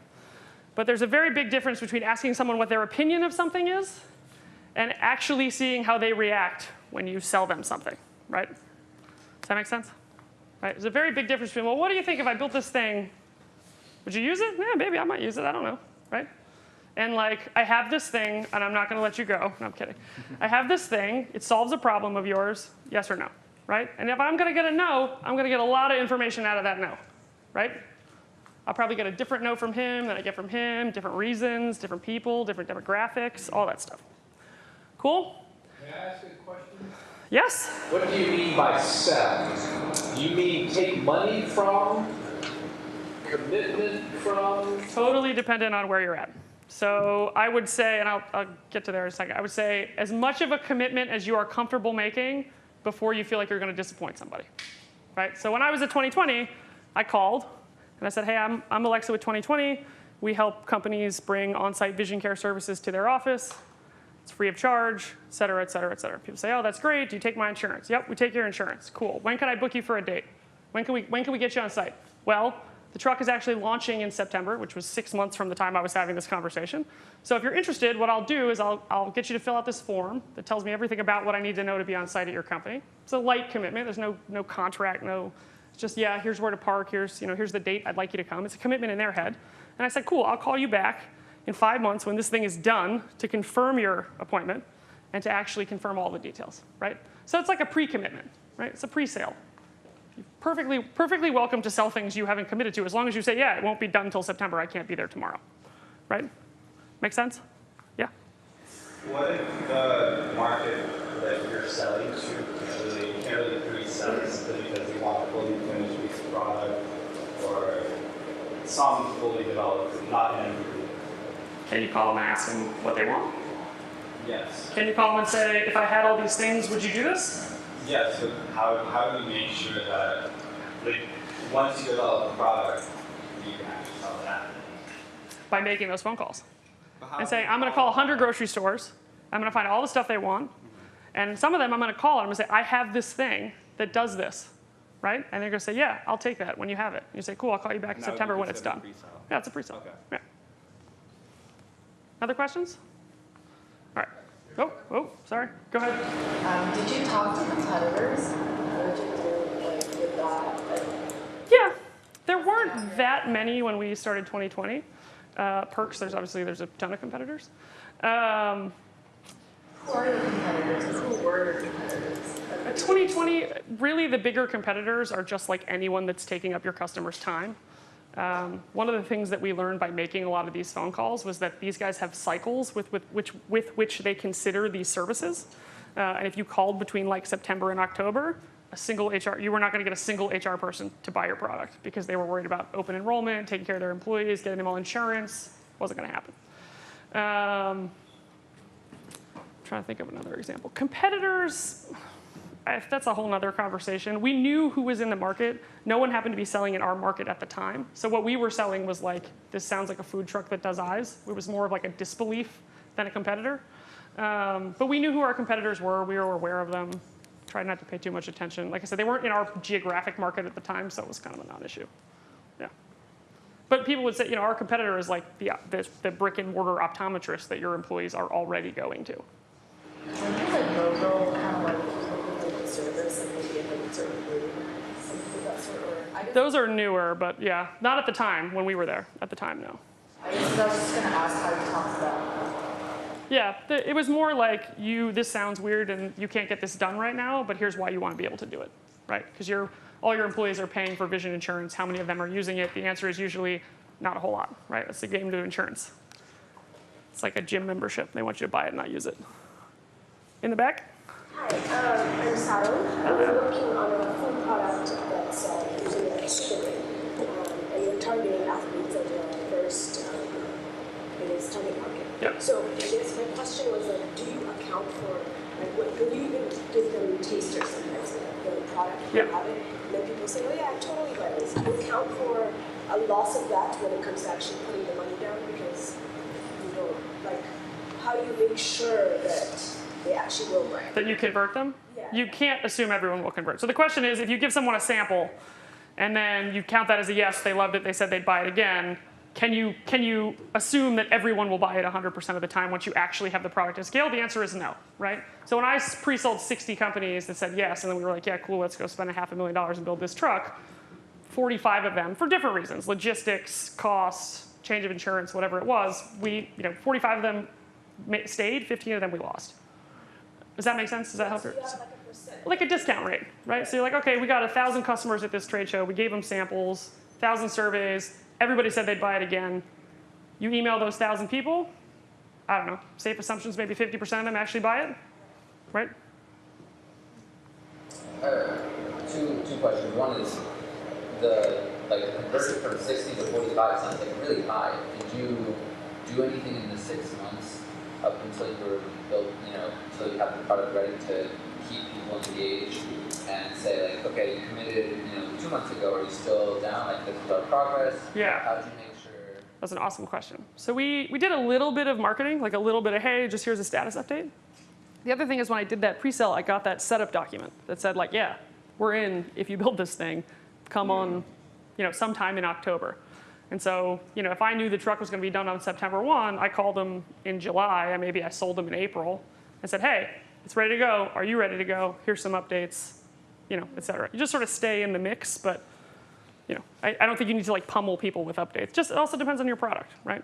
But there's a very big difference between asking someone what their opinion of something is and actually seeing how they react when you sell them something, right? Does that make sense? Right? There's a very big difference between, well, what do you think if I built this thing? Would you use it? Yeah, maybe I might use it. I don't know, right? And like, I have this thing, and I'm not going to let you go. No, I'm kidding. I have this thing. It solves a problem of yours, yes or no, right? And if I'm going to get a no, I'm going to get a lot of information out of that no, right? I'll probably get a different no from him than I get from him, different reasons, different people, different demographics, all that stuff. Cool? May I ask a question? Yes? What do you mean by sell? Do you mean take money from commitment from? Totally dependent on where you're at. So I would say, and I'll get to there in a second, I would say as much of a commitment as you are comfortable making before you feel like you're going to disappoint somebody. Right? So when I was at 2020, I called and I said, hey, I'm Alexa with 2020. We help companies bring on-site vision care services to their office. It's free of charge, et cetera, et cetera, et cetera. People say, oh, that's great. Do you take my insurance? Yep, we take your insurance. Cool. When can I book you for a date? When can we get you on site? Well, the truck is actually launching in September, which was 6 months from the time I was having this conversation. So if you're interested, what I'll do is I'll get you to fill out this form that tells me everything about what I need to know to be on site at your company. It's a light commitment. There's no contract, it's just, yeah, here's where to park. Here's the date I'd like you to come. It's a commitment in their head. And I said, cool, I'll call you back in 5 months when this thing is done to confirm your appointment and to actually confirm all the details, right? So it's like a pre-commitment, right? It's a pre-sale. You're perfectly welcome to sell things you haven't committed to as long as you say, yeah, it won't be done until September. I can't be there tomorrow, right? Make sense? Yeah? What if the market that you're selling to can't really pre-sell it simply because they want a fully finished piece of product or some fully developed, not everything? Can you call them and ask them what they want? Yes. Can you call them and say, if I had all these things, would you do this? Yes. So how do we make sure that, like, once you develop a product, you can actually sell that? By making those phone calls. And saying, I'm going to call 100 grocery stores. I'm going to find all the stuff they want. And some of them I'm going to call and I'm going to say, I have this thing that does this. Right? And they're going to say, yeah, I'll take that when you have it. And you say, cool, I'll call you back in September when it's done. Yeah, it's a pre-sale. Okay. Yeah. Other questions? All right. Oh, sorry. Go ahead. Did you talk to competitors? What did you do with that? Yeah. There weren't that many when we started 2020. Perks, there's a ton of competitors. Who are your competitors? Who were your competitors? At 2020, really the bigger competitors are just like anyone that's taking up your customer's time. One of the things that we learned by making a lot of these phone calls was that these guys have cycles with which they consider these services. And if you called between like September and October, you were not going to get a single HR person to buy your product because they were worried about open enrollment, taking care of their employees, getting them all insurance. Wasn't going to happen. Trying to think of another example. Competitors, that's a whole other conversation. We knew who was in the market. No one happened to be selling in our market at the time. So what we were selling was like, this sounds like a food truck that does eyes. It was more of like a disbelief than a competitor. But we knew who our competitors were. We were aware of them. Tried not to pay too much attention. Like I said, they weren't in our geographic market at the time, so it was kind of a non-issue. Yeah. But people would say, our competitor is like the brick and mortar optometrist that your employees are already going to. When you like logo, kind of like the service and maybe like certain rating, something of that sort, or those are newer, but yeah, not at the time when we were there. At the time, no. I guess I was just gonna ask how you talked about. Yeah, it was more like this sounds weird and you can't get this done right now, but here's why you want to be able to do it, right? Because all your employees are paying for vision insurance. How many of them are using it? The answer is usually not a whole lot, right? It's a game to insurance. It's like a gym membership. They want you to buy it and not use it. In the back? Hi, I'm Sarah. I'm working on a food product that's using like sugar, and we're targeting athletes as our first target market. Yep. So I guess my question was like, do you account for like what? Do you even give them tasters sometimes the product you have it, and then people say, oh yeah, I totally buy this. Do you account for a loss of that when it comes to actually putting the money down because you don't like? How do you make sure that they actually will buy? That you convert them? Yeah. You can't assume everyone will convert. So the question is, if you give someone a sample and then you count that as a yes, they loved it, they said they'd buy it again, can you assume that everyone will buy it 100% of the time once you actually have the product at scale? The answer is no, right? So when I pre-sold 60 companies that said yes, and then we were like, yeah, cool, let's go spend $500,000 and build this truck, 45 of them, for different reasons, logistics, costs, change of insurance, whatever it was, 45 of them stayed, 15 of them we lost. Does that make sense? Does that help? Like a discount rate, right? So you're like, okay, we got 1,000 customers at this trade show. We gave them samples, 1,000 surveys. Everybody said they'd buy it again. You email those 1,000 people. I don't know. Safe assumptions, maybe 50% of them actually buy it, right? Two questions. One is the like the conversion from 60 to 45 sounds like really high. Did you do anything in the 6 months up until you were built, until you have the product ready to keep people engaged and say like, okay, you committed, 2 months ago, are you still down? Like, this is our progress? Yeah. How did you make sure? That's an awesome question. So we did a little bit of marketing, like a little bit of, hey, just here's a status update. The other thing is when I did that pre-sale, I got that setup document that said like, yeah, we're in if you build this thing, come on, sometime in October. And so, if I knew the truck was going to be done on September 1, I called them in July, and maybe I sold them in April, and said, hey, it's ready to go. Are you ready to go? Here's some updates, et cetera. You just sort of stay in the mix, but I don't think you need to like pummel people with updates. Just it also depends on your product, right?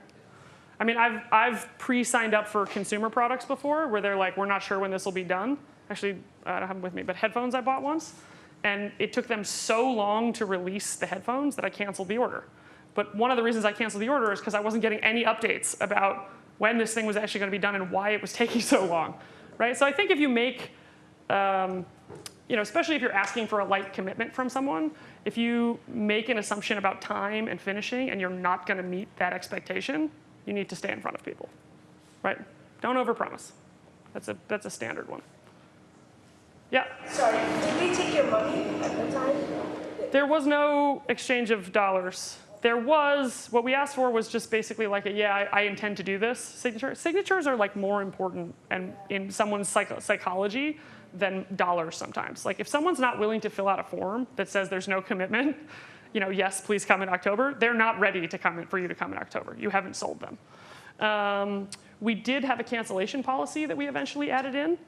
I mean, I've pre-signed up for consumer products before where they're like, we're not sure when this will be done. Actually, I don't have them with me, but headphones I bought once. And it took them so long to release the headphones that I canceled the order. But one of the reasons I canceled the order is because I wasn't getting any updates about when this thing was actually going to be done and why it was taking so long, right? So I think if you make, especially if you're asking for a light commitment from someone, if you make an assumption about time and finishing and you're not going to meet that expectation, you need to stay in front of people, right? Don't overpromise. That's a standard one. Yeah? Sorry, did we take your money at the time? There was no exchange of dollars. There was, what we asked for was just basically like I intend to do this signature. Signatures are like more important and in someone's psychology than dollars sometimes. Like if someone's not willing to fill out a form that says there's no commitment, yes, please come in October, they're not ready to come in for you to come in October. You haven't sold them. We did have a cancellation policy that we eventually added in.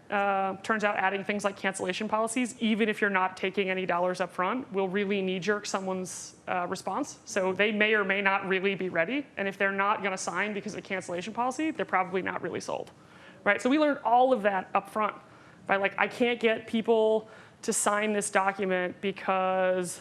Turns out adding things like cancellation policies, even if you're not taking any dollars up front, will really knee-jerk someone's response. So they may or may not really be ready. And if they're not going to sign because of a cancellation policy, they're probably not really sold, right? So we learned all of that up front. By like, I can't get people to sign this document because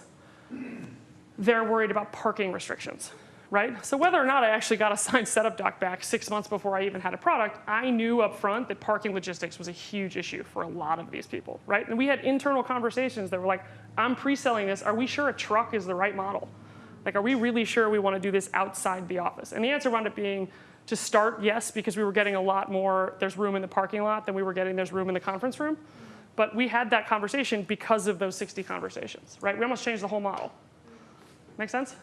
they're worried about parking restrictions, right? So whether or not I actually got a signed setup doc back 6 months before I even had a product, I knew up front that parking logistics was a huge issue for a lot of these people, right? And we had internal conversations that were like, I'm pre-selling this. Are we sure a truck is the right model? Like, are we really sure we want to do this outside the office? And the answer wound up being, to start, yes, because we were getting a lot more, there's room in the parking lot than we were getting there's room in the conference room. But we had that conversation because of those 60 conversations, right? We almost changed the whole model. Make sense?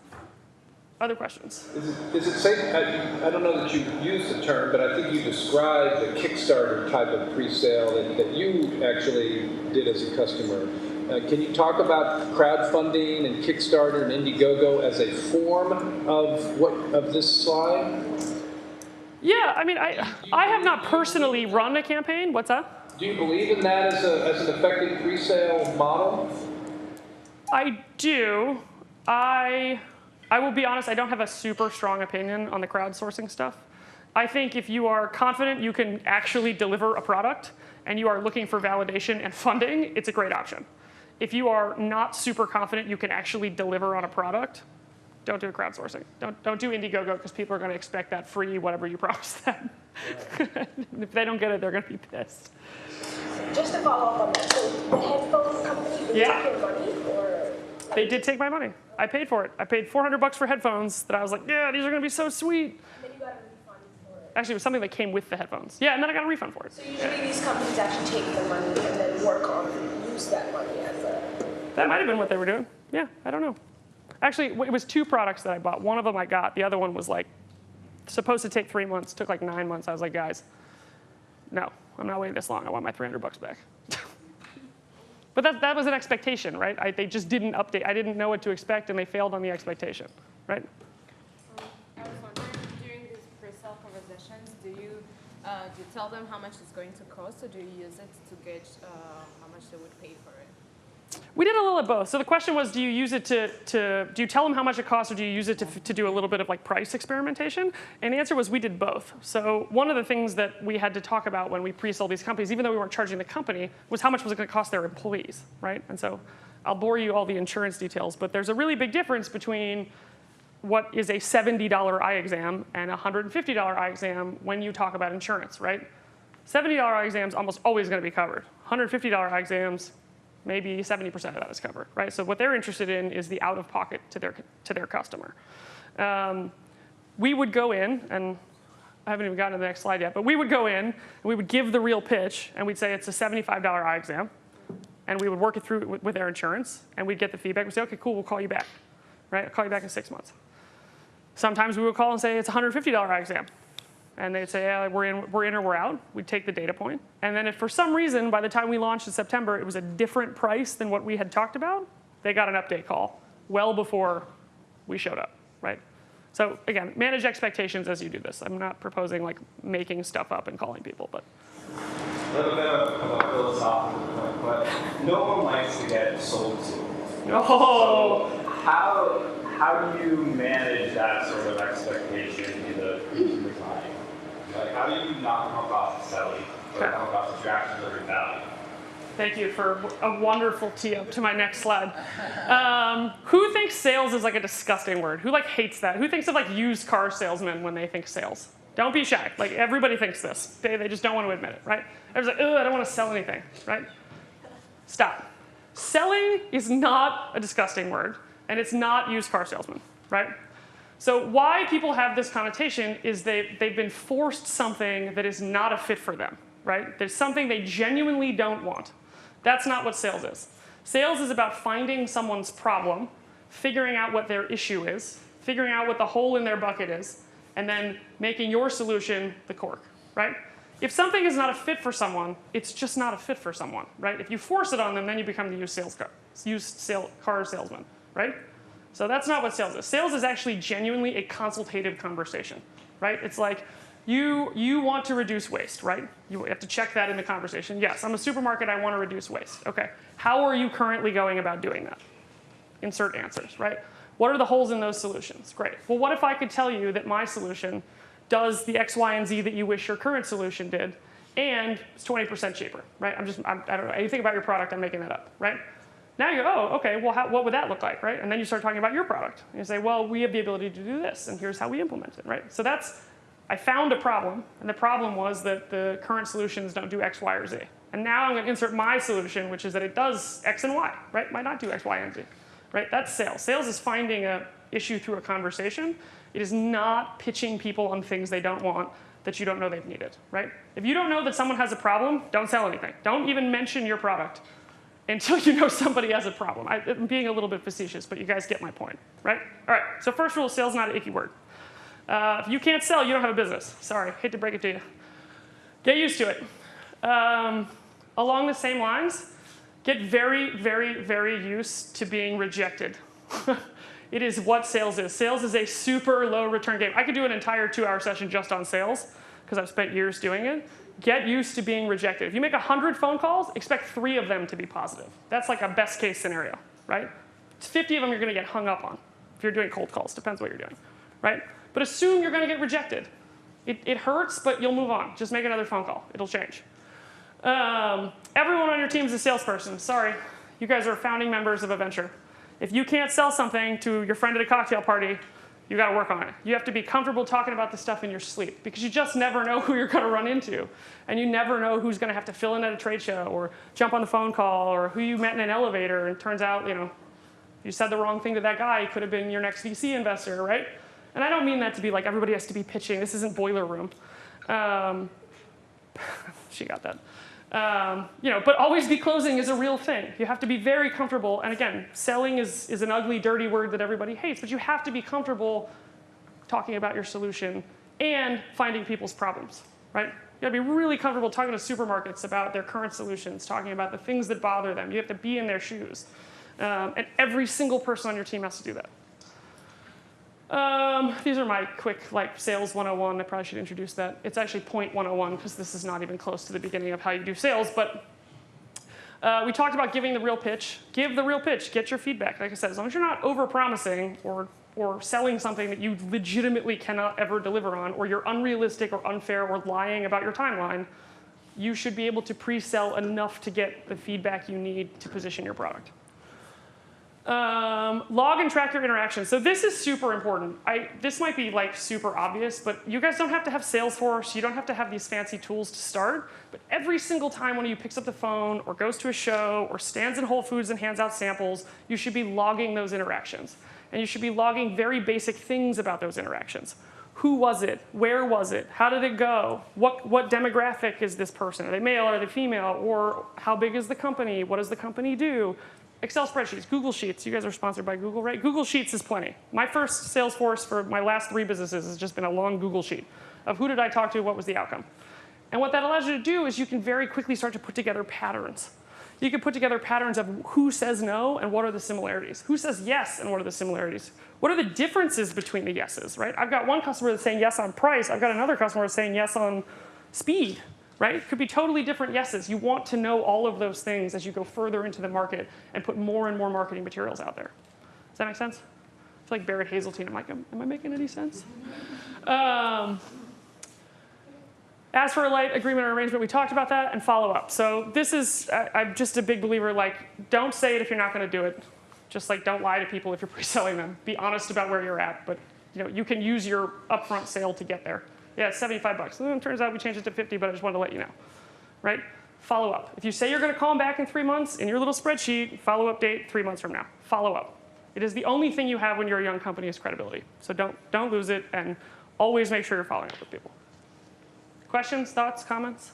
Other questions? Is it safe, I don't know that you used the term, but I think you described the Kickstarter type of pre-sale that you actually did as a customer. Can you talk about crowdfunding and Kickstarter and Indiegogo as a form of this slide? Yeah, I mean, I have not personally run a campaign. What's that? Do you believe in that as an effective pre-sale model? I do. I will be honest, I don't have a super strong opinion on the crowdsourcing stuff. I think if you are confident you can actually deliver a product and you are looking for validation and funding, it's a great option. If you are not super confident you can actually deliver on a product, don't do crowdsourcing. Don't do Indiegogo because people are going to expect that free whatever you promise them. Yeah. If they don't get it, they're going to be pissed. Just to follow up on that, so the headphone company, did they take your money or? They did take my money. I paid for it. I paid $400 for headphones that I was like, yeah, these are going to be so sweet. And then you got a refund for it. Actually, it was something that came with the headphones. Yeah, and then I got a refund for it. So usually these companies actually take the money and then work on, use that money as a... That might have been what they were doing. Yeah, I don't know. Actually, it was 2 products that I bought. One of them I got. The other one was like supposed to take 3 months. Took like 9 months. I was like, guys, no, I'm not waiting this long. I want my $300 back. But that was an expectation, right? They just didn't update. I didn't know what to expect, and they failed on the expectation, right? I was wondering, during these pre-sale conversations, do you tell them how much it's going to cost, or do you use it to gauge how much they would pay for it? We did a little of both. So the question was, do you use it do you tell them how much it costs, or do you use it to do a little bit of like price experimentation? And the answer was we did both. So one of the things that we had to talk about when we pre-sold these companies, even though we weren't charging the company, was how much was it going to cost their employees, right? And so I'll bore you all the insurance details, but there's a really big difference between what is a $70 eye exam and a $150 eye exam when you talk about insurance, right? $70 eye exams almost always going to be covered. $150 eye exams, Maybe 70% of that is covered, right? So what they're interested in is the out-of-pocket to their customer. We would go in, and I haven't even gotten to the next slide yet, but we would go in, and we would give the real pitch, and we'd say it's a $75 eye exam, and we would work it through with their insurance, and we'd get the feedback. We'd say, okay, cool, we'll call you back, right? I'll call you back in 6 months. Sometimes we would call and say it's a $150 eye exam. And they'd say, yeah, we're in or we're out. We'd take the data point. And then if for some reason, by the time we launched in September, it was a different price than what we had talked about, they got an update call well before we showed up, right? So again, manage expectations as you do this. I'm not proposing like making stuff up and calling people, but. A little bit of a philosophical point, but no one likes to get sold to. Oh. So how do you manage that sort of expectation in the design? Like, how do you not come across as selling or come across as you're actually delivering value? Thank you for a wonderful tee up to my next slide. Who thinks sales is like a disgusting word? Who like hates that? Who thinks of like used car salesmen when they think sales? Don't be shy. Like everybody thinks this. They just don't want to admit it, right? Everyone's like, ugh, I don't want to sell anything, right? Stop. Selling is not a disgusting word, and it's not used car salesman, right? So why people have this connotation is they've been forced something that is not a fit for them, right? There's something they genuinely don't want. That's not what sales is. Sales is about finding someone's problem, figuring out what their issue is, figuring out what the hole in their bucket is, and then making your solution the cork, right? If something is not a fit for someone, it's just not a fit for someone, right? If you force it on them, then you become the used car salesman, right? So that's not what sales is. Sales is actually genuinely a consultative conversation, right? It's like you want to reduce waste, right? You have to check that in the conversation. Yes, I'm a supermarket, I want to reduce waste. Okay, how are you currently going about doing that? Insert answers, right? What are the holes in those solutions? Great. Well, what if I could tell you that my solution does the X, Y, and Z that you wish your current solution did, and it's 20% cheaper, right? I don't know anything about your product, I'm making that up, right? Now you go, oh, okay, well, what would that look like, right? And then you start talking about your product. And you say, well, we have the ability to do this, and here's how we implement it, right? So I found a problem, and the problem was that the current solutions don't do X, Y, or Z. And now I'm going to insert my solution, which is that it does X and Y, right? Might not do X, Y, and Z, right? That's sales. Sales is finding an issue through a conversation. It is not pitching people on things they don't want that you don't know they've needed, right? If you don't know that someone has a problem, don't sell anything. Don't even mention your product until you know somebody has a problem. I'm being a little bit facetious, but you guys get my point, right? All right, so first rule, sales is not an icky word. If you can't sell, you don't have a business. Sorry, hate to break it to you. Get used to it. Along the same lines, get very, very, very used to being rejected. It is what sales is. Sales is a super low return game. I could do an entire 2-hour session just on sales because I've spent years doing it. Get used to being rejected. If you make 100 phone calls, expect 3 of them to be positive. That's like a best case scenario, right? 50 of them you're going to get hung up on if you're doing cold calls. Depends what you're doing, right? But assume you're going to get rejected. It hurts, but you'll move on. Just make another phone call. It'll change. Everyone on your team is a salesperson. Sorry, you guys are founding members of a venture. If you can't sell something to your friend at a cocktail party, you got to work on it. You have to be comfortable talking about this stuff in your sleep because you just never know who you're going to run into. And you never know who's going to have to fill in at a trade show or jump on the phone call or who you met in an elevator. And it turns out, you said the wrong thing to that guy. He could have been your next VC investor, right? And I don't mean that to be like everybody has to be pitching. This isn't Boiler Room. She got that. But always be closing is a real thing. You have to be very comfortable. And again, selling is an ugly, dirty word that everybody hates. But you have to be comfortable talking about your solution and finding people's problems, right? You have to be really comfortable talking to supermarkets about their current solutions, talking about the things that bother them. You have to be in their shoes. And every single person on your team has to do that. These are my quick sales 101. I probably should introduce that. It's actually point 101 because this is not even close to the beginning of how you do sales. But we talked about giving the real pitch. Give the real pitch. Get your feedback. Like I said, as long as you're not over-promising or selling something that you legitimately cannot ever deliver on, or you're unrealistic or unfair or lying about your timeline, you should be able to pre-sell enough to get the feedback you need to position your product. Log and track your interactions. So this is super important. This might be like super obvious, but you guys don't have to have Salesforce. You don't have to have these fancy tools to start. But every single time one of you picks up the phone or goes to a show or stands in Whole Foods and hands out samples, you should be logging those interactions. And you should be logging very basic things about those interactions. Who was it? Where was it? How did it go? What demographic is this person? Are they male? Are they female? Or how big is the company? What does the company do? Excel spreadsheets, Google Sheets. You guys are sponsored by Google, right? Google Sheets is plenty. My first Salesforce for my last 3 businesses has just been a long Google Sheet of who did I talk to, what was the outcome. And what that allows you to do is you can very quickly start to put together patterns. You can put together patterns of who says no and what are the similarities. Who says yes and what are the similarities. What are the differences between the yeses, right? I've got one customer that's saying yes on price. I've got another customer that's saying yes on speed. Right? It could be totally different yeses. You want to know all of those things as you go further into the market and put more and more marketing materials out there. Does that make sense? I feel like Barrett Hazeltine. I'm like, am I making any sense? As for a light agreement or arrangement, we talked about that, and follow up. So this is, I'm just a big believer, like, don't say it if you're not going to do it. Just like, don't lie to people if you're pre-selling them. Be honest about where you're at, but you can use your upfront sale to get there. Yeah, it's $75. And then it turns out we changed it to 50, but I just wanted to let you know, right? Follow up. If you say you're going to call them back in 3 months, in your little spreadsheet, follow-up date 3 months from now. Follow up. It is the only thing you have when you're a young company is credibility. So don't lose it, and always make sure you're following up with people. Questions, thoughts, comments?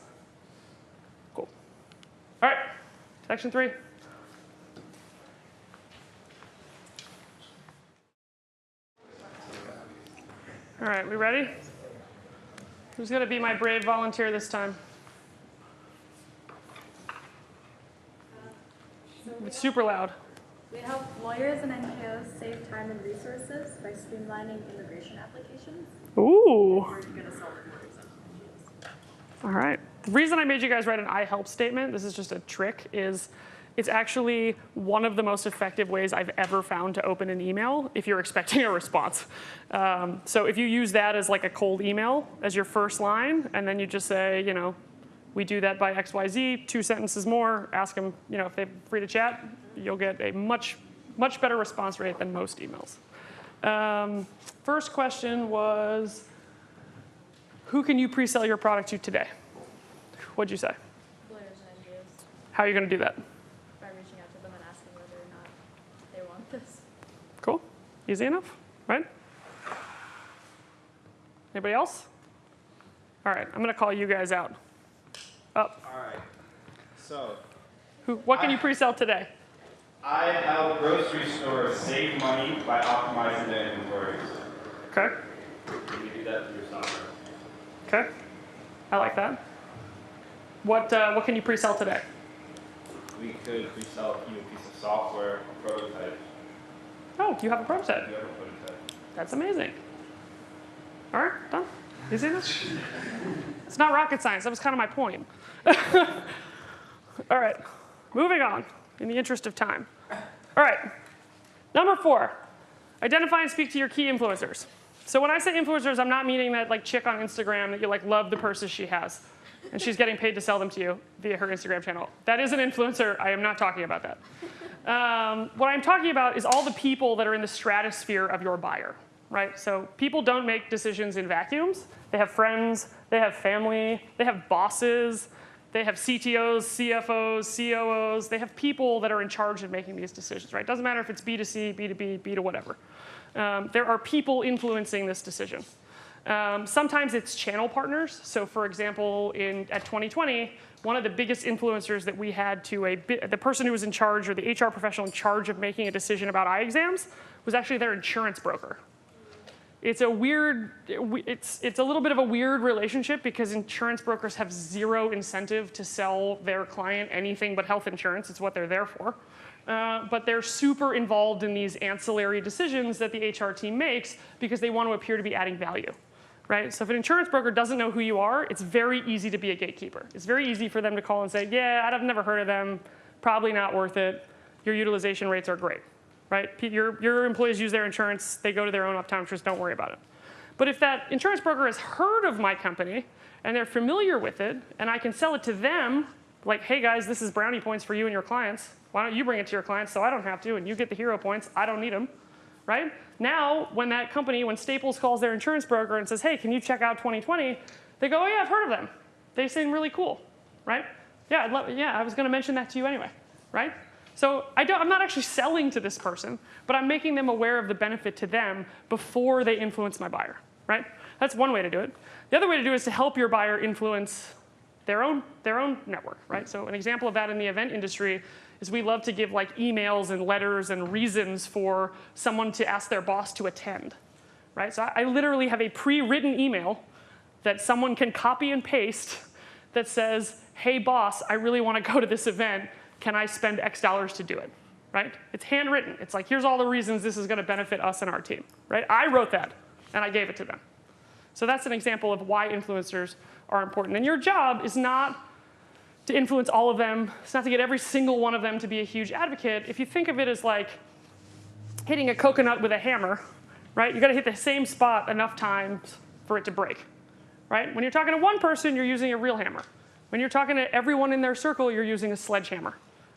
Cool. All right, section 3. All right, we ready? Who's going to be my brave volunteer this time? It's super loud. We help lawyers and NGOs save time and resources by streamlining immigration applications. Ooh. We're going to solve lawyers and NGOs. All right. The reason I made you guys write an I help statement, this is just a trick, is it's actually one of the most effective ways I've ever found to open an email if you're expecting a response. So if you use that as like a cold email as your first line, and then you just say, we do that by XYZ, 2 sentences more, ask them, if they're free to chat, you'll get a much, much better response rate than most emails. First question was, who can you pre-sell your product to today? What'd you say? Lawyers and NGOs. How are you going to do that? By reaching out to them and asking whether or not they want this. Cool. Easy enough, right? Anybody else? All right, I'm going to call you guys out. Up. All right. So, what can you pre-sell today? I help grocery stores save money by optimizing their inventories. Okay. You do that through software. Okay. I like that. What can you pre-sell today? We could pre-sell you a piece of software, a prototype. Oh, you have a prototype. You have a prototype. That's amazing. All right, done. Easy enough. It's not rocket science. That was kind of my point. All right, moving on in the interest of time. All right, number 4, identify and speak to your key influencers. So when I say influencers, I'm not meaning that like chick on Instagram that you like love the purses she has, and she's getting paid to sell them to you via her Instagram channel. That is an influencer. I am not talking about that. What I'm talking about is all the people that are in the stratosphere of your buyer, right? So people don't make decisions in vacuums. They have friends, they have family, they have bosses, they have CTOs, CFOs, COOs. They have people that are in charge of making these decisions, right? Doesn't matter if it's B2C, B2B, B to whatever. There are people influencing this decision. Sometimes it's channel partners. So for example, at 2020, one of the biggest influencers that we had to the person who was in charge, or the HR professional in charge of making a decision about eye exams, was actually their insurance broker. It's a weird, it's a little bit of a weird relationship because insurance brokers have zero incentive to sell their client anything but health insurance. It's what they're there for. But they're super involved in these ancillary decisions that the HR team makes because they want to appear to be adding value, right? So if an insurance broker doesn't know who you are, it's very easy to be a gatekeeper. It's very easy for them to call and say, yeah, I've never heard of them, probably not worth it. Your utilization rates are great, right? Your employees use their insurance, they go to their own optometrist, don't worry about it. But if that insurance broker has heard of my company and they're familiar with it, and I can sell it to them Like, hey guys, this is brownie points for you and your clients. Why don't you bring it to your clients so I don't have to, and you get the hero points, I don't need them, right? Now, when that company, when Staples calls their insurance broker and says, hey, can you check out 2020? They go, oh yeah, I've heard of them. They seem really cool, right? Yeah, I was gonna mention that to you anyway, right? So I'm not actually selling to this person, but I'm making them aware of the benefit to them before they influence my buyer, right? That's one way to do it. The other way to do it is to help your buyer influence their own network, right? So an example of that in the event industry is we love to give like emails and letters and reasons for someone to ask their boss to attend, right? So I literally have a pre-written email that someone can copy and paste that says, hey boss, I really want to go to this event. Can I spend X dollars to do it, right? It's handwritten. It's like, here's all the reasons this is going to benefit us and our team, right? I wrote that, and I gave it to them. So that's an example of why influencers are important. And your job is not to influence all of them. It's not to get every single one of them to be a huge advocate. If you think of it as like hitting a coconut with a hammer, right? You got to hit the same spot enough times for it to break, right? When you're talking to one person, you're using a real hammer. When you're talking to everyone in their circle, you're using a sledgehammer,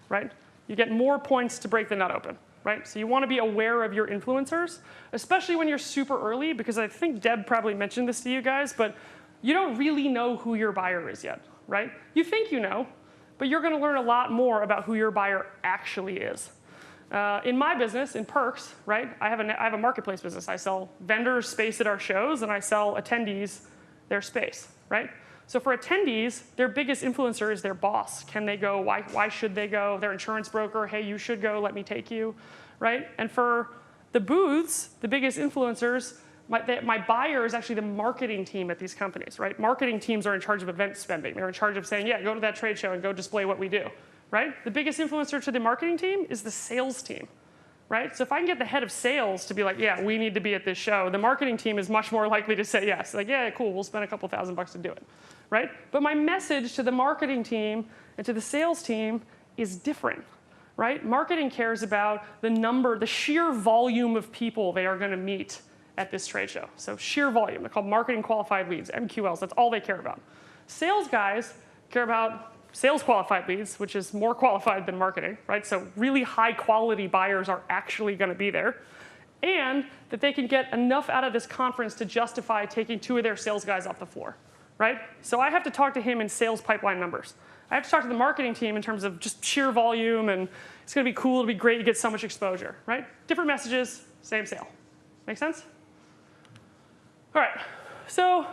right? You get more points to break the nut open, right? So you want to be aware of your influencers, especially when you're super early, because I think Deb probably mentioned this to you guys, but you don't really know who your buyer is yet, right? You think you know, but you're going to learn a lot more about who your buyer actually is. In my business, in Perks, right, I have a marketplace business. I sell vendors space at our shows, and I sell attendees their space, right? So for attendees, their biggest influencer is their boss. Can they go? Why should they go? Their insurance broker, hey, you should go, let me take you, right? And for the booths, the biggest influencers, my buyer is actually the marketing team at these companies, right? Marketing teams are in charge of event spending. They're in charge of saying, yeah, go to that trade show and go display what we do, right? The biggest influencer to the marketing team is the sales team, right? So if I can get the head of sales to be like, yeah, we need to be at this show, the marketing team is much more likely to say yes. Like, yeah, cool, we'll spend a couple $1,000 to do it, right? But my message to the marketing team and to the sales team is different, right? Marketing cares about the sheer volume of people they are going to meet at this trade show. So sheer volume. They're called marketing qualified leads, MQLs. That's all they care about. Sales guys care about sales qualified leads, which is more qualified than marketing, right? So really high quality buyers are actually going to be there. And that they can get enough out of this conference to justify taking 2 of their sales guys off the floor, right? So I have to talk to him in sales pipeline numbers. I have to talk to the marketing team in terms of just sheer volume, and it's going to be cool, it'll be great, you get so much exposure, right? Different messages, same sale. Make sense? All right, so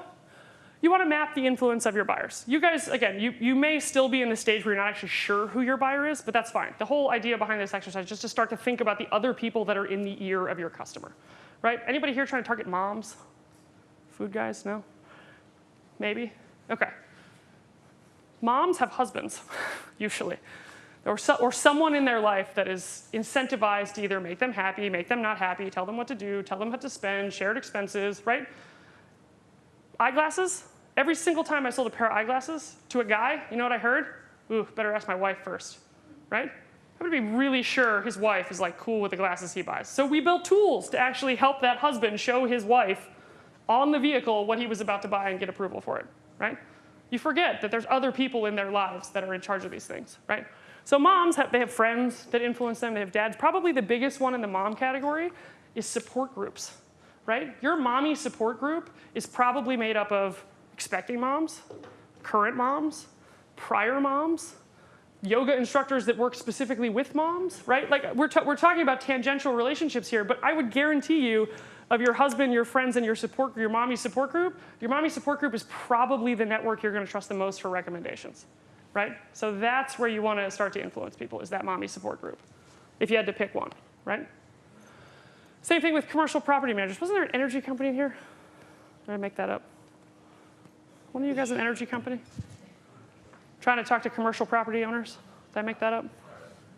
you want to map the influence of your buyers. You guys, again, you may still be in the stage where you're not actually sure who your buyer is, but that's fine. The whole idea behind this exercise is just to start to think about the other people that are in the ear of your customer, right? Anybody here trying to target moms? Food guys, no? Maybe? Okay. Moms have husbands, usually. Or someone in their life that is incentivized to either make them happy, make them not happy, tell them what to do, tell them what to spend, shared expenses, right? Eyeglasses, every single time I sold a pair of eyeglasses to a guy, you know what I heard? Ooh, better ask my wife first, right? I'm gonna be really sure his wife is like cool with the glasses he buys. So we built tools to actually help that husband show his wife on the vehicle what he was about to buy and get approval for it, right? You forget that there's other people in their lives that are in charge of these things, right? So moms, they have friends that influence them, they have dads. Probably the biggest one in the mom category is support groups, right? Your mommy support group is probably made up of expecting moms, current moms, prior moms, yoga instructors that work specifically with moms, right? Like we're talking about tangential relationships here, but I would guarantee you of your husband, your friends, and your mommy support group is probably the network you're going to trust the most for recommendations, right? So that's where you want to start to influence people, is that mommy support group, if you had to pick one, right? Same thing with commercial property managers. Wasn't there an energy company in here? Did I make that up? One of you guys an energy company? Trying to talk to commercial property owners? Did I make that up?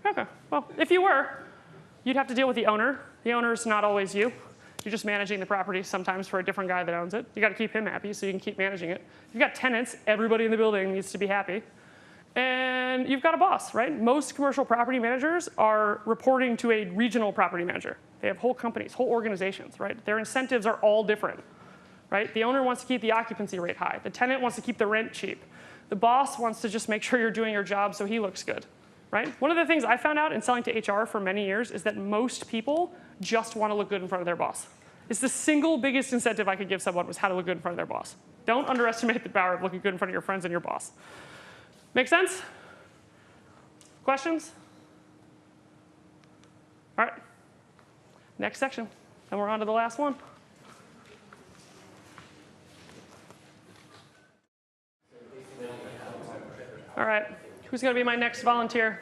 Okay, well, if you were, you'd have to deal with the owner. The owner's not always you. You're just managing the property sometimes for a different guy that owns it. You got to keep him happy so you can keep managing it. You've got tenants. Everybody in the building needs to be happy. And you've got a boss, right? Most commercial property managers are reporting to a regional property manager. They have whole companies, whole organizations, right? Their incentives are all different. right? The owner wants to keep the occupancy rate high. The tenant wants to keep the rent cheap. The boss wants to just make sure you're doing your job so he looks good, right? One of the things I found out in selling to HR for many years is that most people just want to look good in front of their boss. It's the single biggest incentive I could give someone was how to look good in front of their boss. Don't underestimate the power of looking good in front of your friends and your boss. Make sense? Questions? All right. Next section. And we're on to the last one. All right. Who's going to be my next volunteer?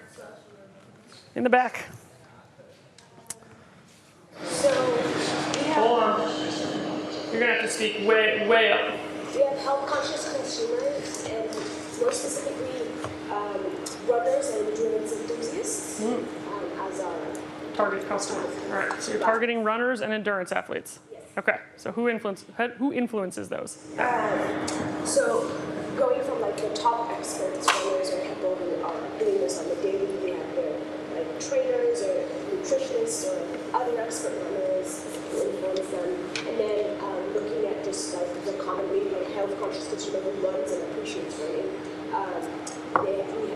In the back. So we have, hold on. You're going to have to speak way up. We have health-conscious consumers, and more specifically, runners and endurance enthusiasts as our target customer. All right. So you're targeting runners and endurance athletes. Yes. Okay. So who influences those? So going from like the top experts, runners, or people who are doing this on the daily, we have their like trainers or nutritionists or other expert runners who influence them, and then looking at just like the common maybe like health-conscious consumer who runs and appreciates running.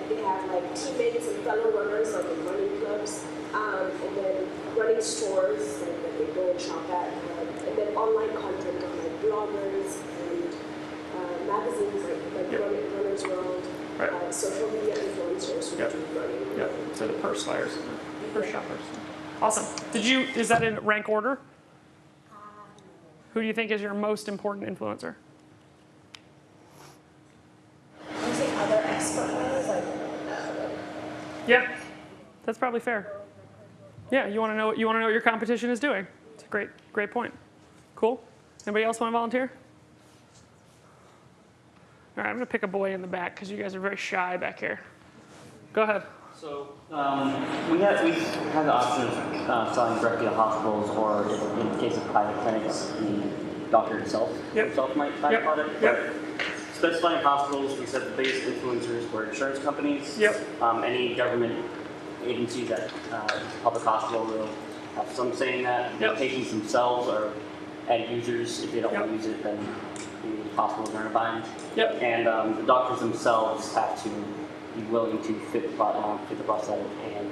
They have like teammates and fellow runners like in running clubs, and then running stores like that they go and shop at, and then online content on like bloggers and magazines like Runner's World, right. Social media influencers who do running. Yep. So the purse buyers, purse shoppers. Awesome. Is that in rank order? Who do you think is your most important influencer? You say other expert runners like? Yeah, that's probably fair. Yeah, you want to know what your competition is doing. It's a great point. Cool. Anybody else want to volunteer? All right, I'm going to pick a boy in the back because you guys are very shy back here. Go ahead. So we have the option of selling directly to hospitals, or in the case of private clinics, the doctor himself might buy the product. But specifying hospitals, we said the biggest influencers were insurance companies. Any government agencies that public hospital will have some say in that. The patients themselves are end users. If they don't want to use it, then the hospitals are in a bind. And the doctors themselves have to be willing to fit the prosthetic and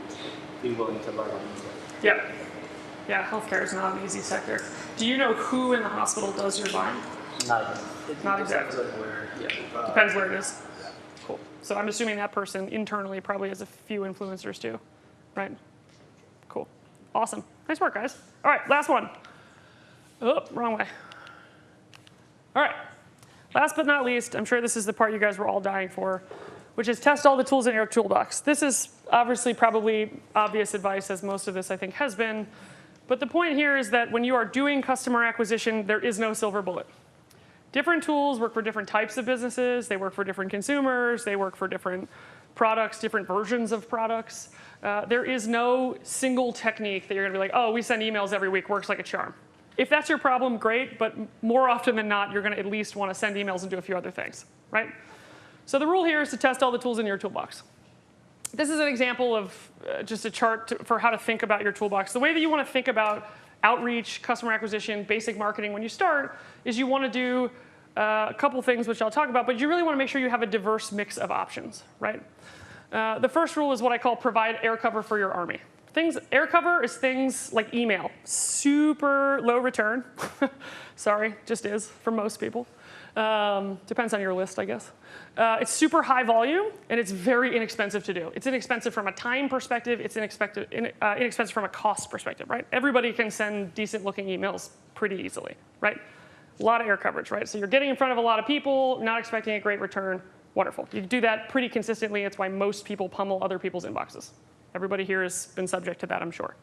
be willing to learn how to use it. Yeah, healthcare is not an easy sector. Do you know who in the hospital does your buying? Not exactly. Depends where it is. Cool. So I'm assuming that person internally probably has a few influencers too, right? Cool. Awesome. Nice work, guys. All right, last one. Oh, wrong way. All right. Last but not least, I'm sure this is the part you guys were all dying for, which is test all the tools in your toolbox. This is obviously probably obvious advice, as most of this I think has been. But the point here is that when you are doing customer acquisition, there is no silver bullet. Different tools work for different types of businesses. They work for different consumers. They work for different products, different versions of products. There is no single technique that you're going to be like, oh, we send emails every week, works like a charm. If that's your problem, great. But more often than not, you're going to at least want to send emails and do a few other things, right? So the rule here is to test all the tools in your toolbox. This is an example of just a chart for how to think about your toolbox. The way that you want to think about outreach, customer acquisition, basic marketing when you start is you want to do a couple things, which I'll talk about, but you really want to make sure you have a diverse mix of options, right? The first rule is what I call provide air cover for your army. Air cover is things like email. Super low return. Sorry, just is for most people. Depends on your list, I guess. It's super high volume, and it's very inexpensive to do. It's inexpensive from a time perspective. It's inexpensive from a cost perspective, right? Everybody can send decent-looking emails pretty easily, right? A lot of air coverage, right? So you're getting in front of a lot of people, not expecting a great return. Wonderful. You do that pretty consistently. It's why most people pummel other people's inboxes. Everybody here has been subject to that, I'm sure.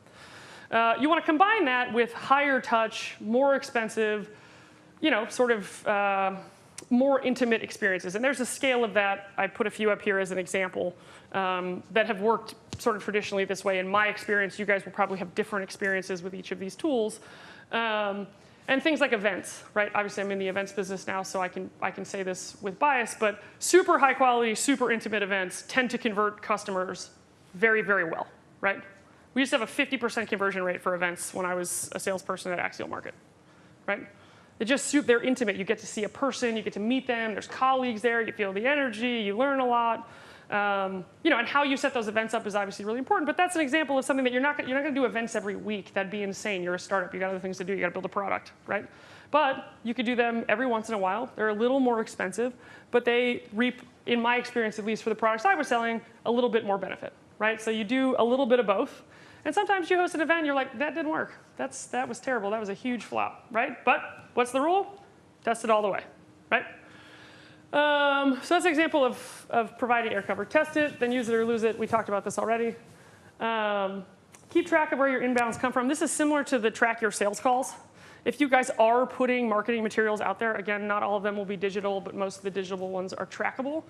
You want to combine that with higher touch, more expensive, sort of more intimate experiences. And there's a scale of that. I put a few up here as an example that have worked sort of traditionally this way. In my experience, you guys will probably have different experiences with each of these tools. And things like events, right? Obviously, I'm in the events business now, so I can say this with bias, but super high quality, super intimate events tend to convert customers very, very well, right? We used to have a 50% conversion rate for events when I was a salesperson at Axial Market, right? They're intimate. You get to see a person, you get to meet them, there's colleagues there, you feel the energy, you learn a lot. And how you set those events up is obviously really important, but that's an example of something that you're not going to do events every week. That'd be insane. You're a startup, you got other things to do, you got to build a product, right? But you could do them every once in a while. They're a little more expensive, but they reap, in my experience, at least for the products I was selling, a little bit more benefit, right? So you do a little bit of both. And sometimes you host an event and you're like, that didn't work. That was terrible. That was a huge flop, right? But what's the rule? Test it all the way, right? So that's an example of providing air cover. Test it, then use it or lose it. We talked about this already. Keep track of where your inbounds come from. This is similar to the track your sales calls. If you guys are putting marketing materials out there, again, not all of them will be digital, but most of the digital ones are trackable.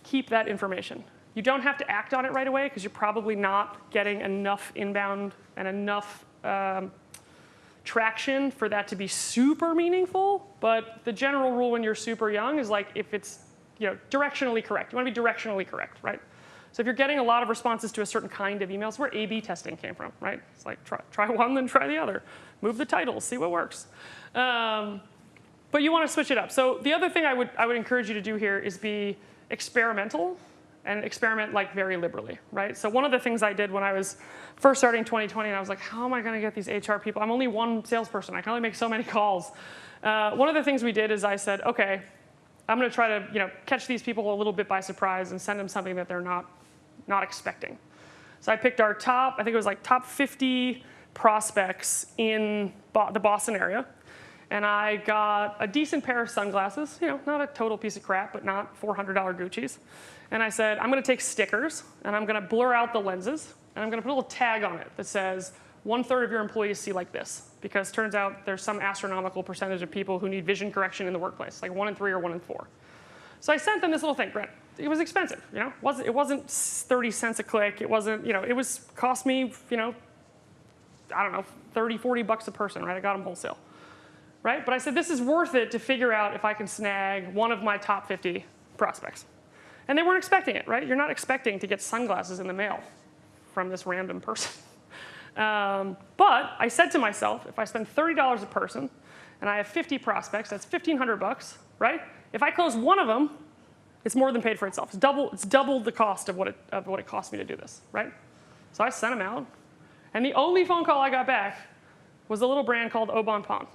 Keep that information. You don't have to act on it right away because you're probably not getting enough inbound and enough traction for that to be super meaningful. But the general rule when you're super young is like if it's directionally correct. You want to be directionally correct, right? So if you're getting a lot of responses to a certain kind of emails, where A/B testing came from, right? It's like try one, then try the other. Move the titles, see what works. But you want to switch it up. So the other thing I would encourage you to do here is be experimental and experiment like very liberally, right? So one of the things I did when I was first starting 2020, and I was like, how am I going to get these HR people? I'm only one salesperson. I can only make so many calls. One of the things we did is I said, OK, I'm going to try to catch these people a little bit by surprise and send them something that they're not expecting. So I picked our top, I think it was like top 50 prospects in the Boston area. And I got a decent pair of sunglasses, not a total piece of crap, but not $400 Gucci's. And I said, I'm going to take stickers, and I'm going to blur out the lenses, and I'm going to put a little tag on it that says, 1/3 of your employees see like this. Because turns out there's some astronomical percentage of people who need vision correction in the workplace, like 1 in 3 or 1 in 4. So I sent them this little thing. Grant, it was expensive, It wasn't 30 cents a click. It wasn't, it cost me, I don't know, 30, 40 bucks a person, right? I got them wholesale, right? But I said, this is worth it to figure out if I can snag one of my top 50 prospects. And they weren't expecting it, right? You're not expecting to get sunglasses in the mail from this random person. But I said to myself, if I spend $30 a person and I have 50 prospects, that's $1,500, right? If I close one of them, it's more than paid for itself. It's double the cost of what it cost me to do this, right? So I sent them out. And the only phone call I got back was a little brand called Au Bon Pain.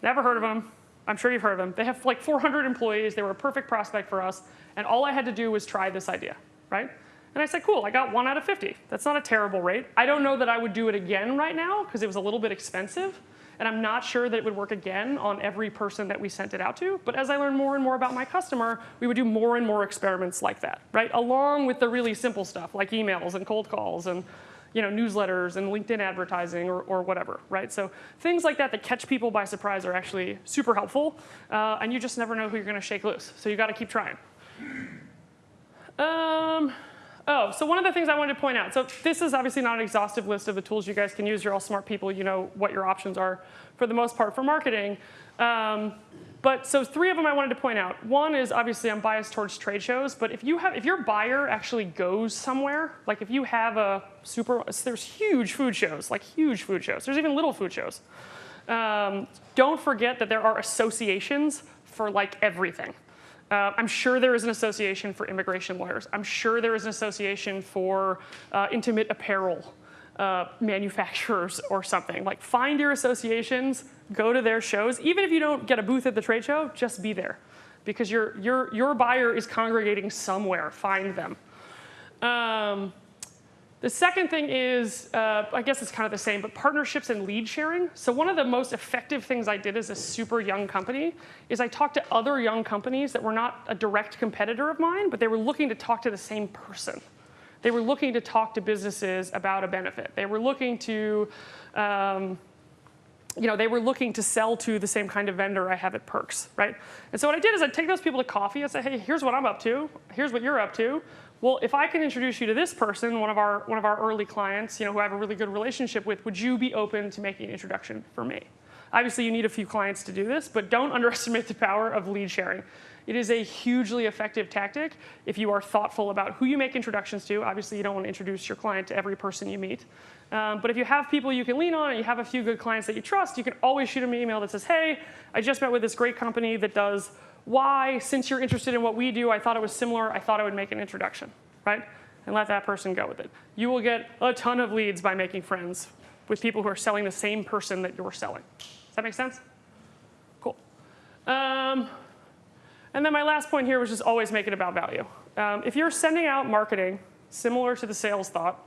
Never heard of them. I'm sure you've heard of them. They have like 400 employees. They were a perfect prospect for us. And all I had to do was try this idea, right? And I said, cool, I got 1 out of 50. That's not a terrible rate. I don't know that I would do it again right now because it was a little bit expensive. And I'm not sure that it would work again on every person that we sent it out to. But as I learn more and more about my customer, we would do more and more experiments like that, right? Along with the really simple stuff like emails and cold calls and newsletters and LinkedIn advertising or whatever, right? So things like that catch people by surprise are actually super helpful. And you just never know who you're going to shake loose. So you got to keep trying. So one of the things I wanted to point out. So this is obviously not an exhaustive list of the tools you guys can use. You're all smart people. You know what your options are for the most part for marketing. But so 3 of them I wanted to point out. One is obviously I'm biased towards trade shows. But if your buyer actually goes somewhere, like if you have there's huge food shows, like huge food shows. There's even little food shows. Don't forget that there are associations for like everything. I'm sure there is an association for immigration lawyers. I'm sure there is an association for intimate apparel manufacturers or something. Like find your associations, go to their shows. Even if you don't get a booth at the trade show, just be there. Because your buyer is congregating somewhere. Find them. The second thing is, I guess it's kind of the same, but partnerships and lead sharing. So one of the most effective things I did as a super young company is I talked to other young companies that were not a direct competitor of mine, but they were looking to talk to the same person. They were looking to talk to businesses about a benefit. They were looking to, they were looking to sell to the same kind of vendor I have at Perks, right? And so what I did is I'd take those people to coffee and say, hey, here's what I'm up to. Here's what you're up to. Well, if I can introduce you to this person, one of our early clients, who I have a really good relationship with, would you be open to making an introduction for me? Obviously, you need a few clients to do this, but don't underestimate the power of lead sharing. It is a hugely effective tactic if you are thoughtful about who you make introductions to. Obviously, you don't want to introduce your client to every person you meet. But if you have people you can lean on and you have a few good clients that you trust, you can always shoot them an email that says, hey, I just met with this great company that does Y. Since you're interested in what we do, I thought it was similar. I thought I would make an introduction, right? And let that person go with it. You will get a ton of leads by making friends with people who are selling the same person that you're selling. Does that make sense? Cool. And then my last point here was just always make it about value. If you're sending out marketing similar to the sales thought,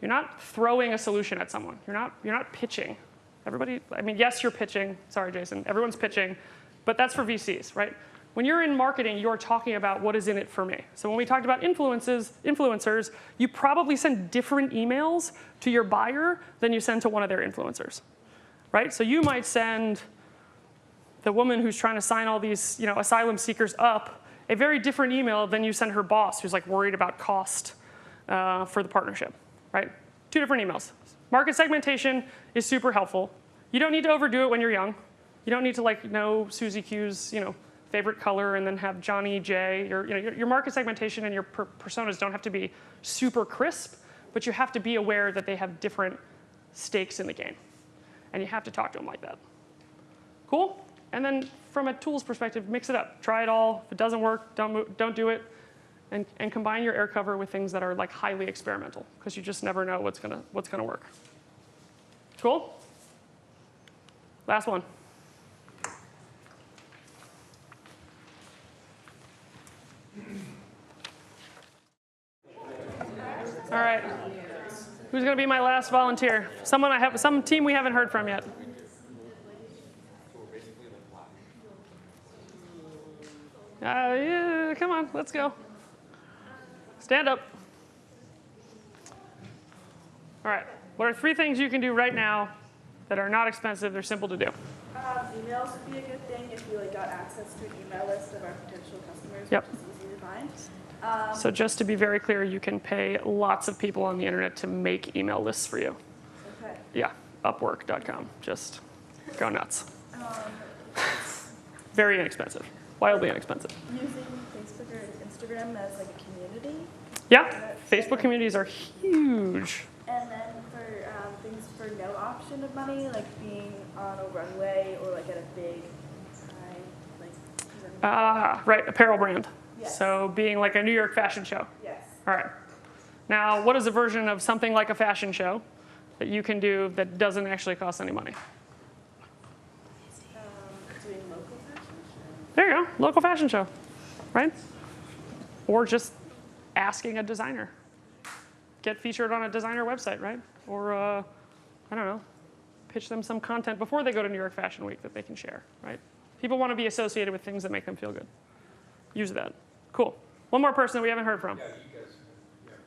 you're not throwing a solution at someone. You're not pitching. Everybody, I mean, yes, you're pitching. Sorry, Jason. Everyone's pitching. But that's for VCs, right? When you're in marketing, you're talking about what is in it for me. So when we talked about influencers, you probably send different emails to your buyer than you send to one of their influencers, right? So you might send the woman who's trying to sign all these asylum seekers up a very different email than you send her boss who's like worried about cost for the partnership, right? 2 different emails. Market segmentation is super helpful. You don't need to overdo it when you're young. You don't need to know Susie Q's favorite color and then have Johnny J. Your market segmentation and your personas don't have to be super crisp, but you have to be aware that they have different stakes in the game. And you have to talk to them like that. Cool? And then from a tools perspective, mix it up. Try it all. If it doesn't work, don't do it. And combine your air cover with things that are highly experimental, because you just never know what's gonna work. Cool? Last one. All right. Who's going to be my last volunteer? Some team we haven't heard from yet. Yeah, come on, let's go. Stand up. All right. What are 3 things you can do right now that are not expensive, they're simple to do? Emails would be a good thing if you got access to an email list of our potential customers, Yep. which is easy to find. So just to be very clear, you can pay lots of people on the internet to make email lists for you. Okay. Yeah, Upwork.com. Just go nuts. Very inexpensive. Wildly inexpensive. Using Facebook or Instagram as a community. Yeah, Facebook communities are huge. And then for things for no option of money, like being on a runway or at a big Right, apparel brand. Yes. So being like a New York fashion show. Yes. All right. Now, what is a version of something like a fashion show that you can do that doesn't actually cost any money? Doing local fashion shows. There you go, local fashion show, right? Or just asking a designer. Get featured on a designer website, right? Or, I don't know, pitch them some content before they go to New York Fashion Week that they can share, right? People want to be associated with things that make them feel good. Use that. Cool. One more person that we haven't heard from. Yeah, you guys.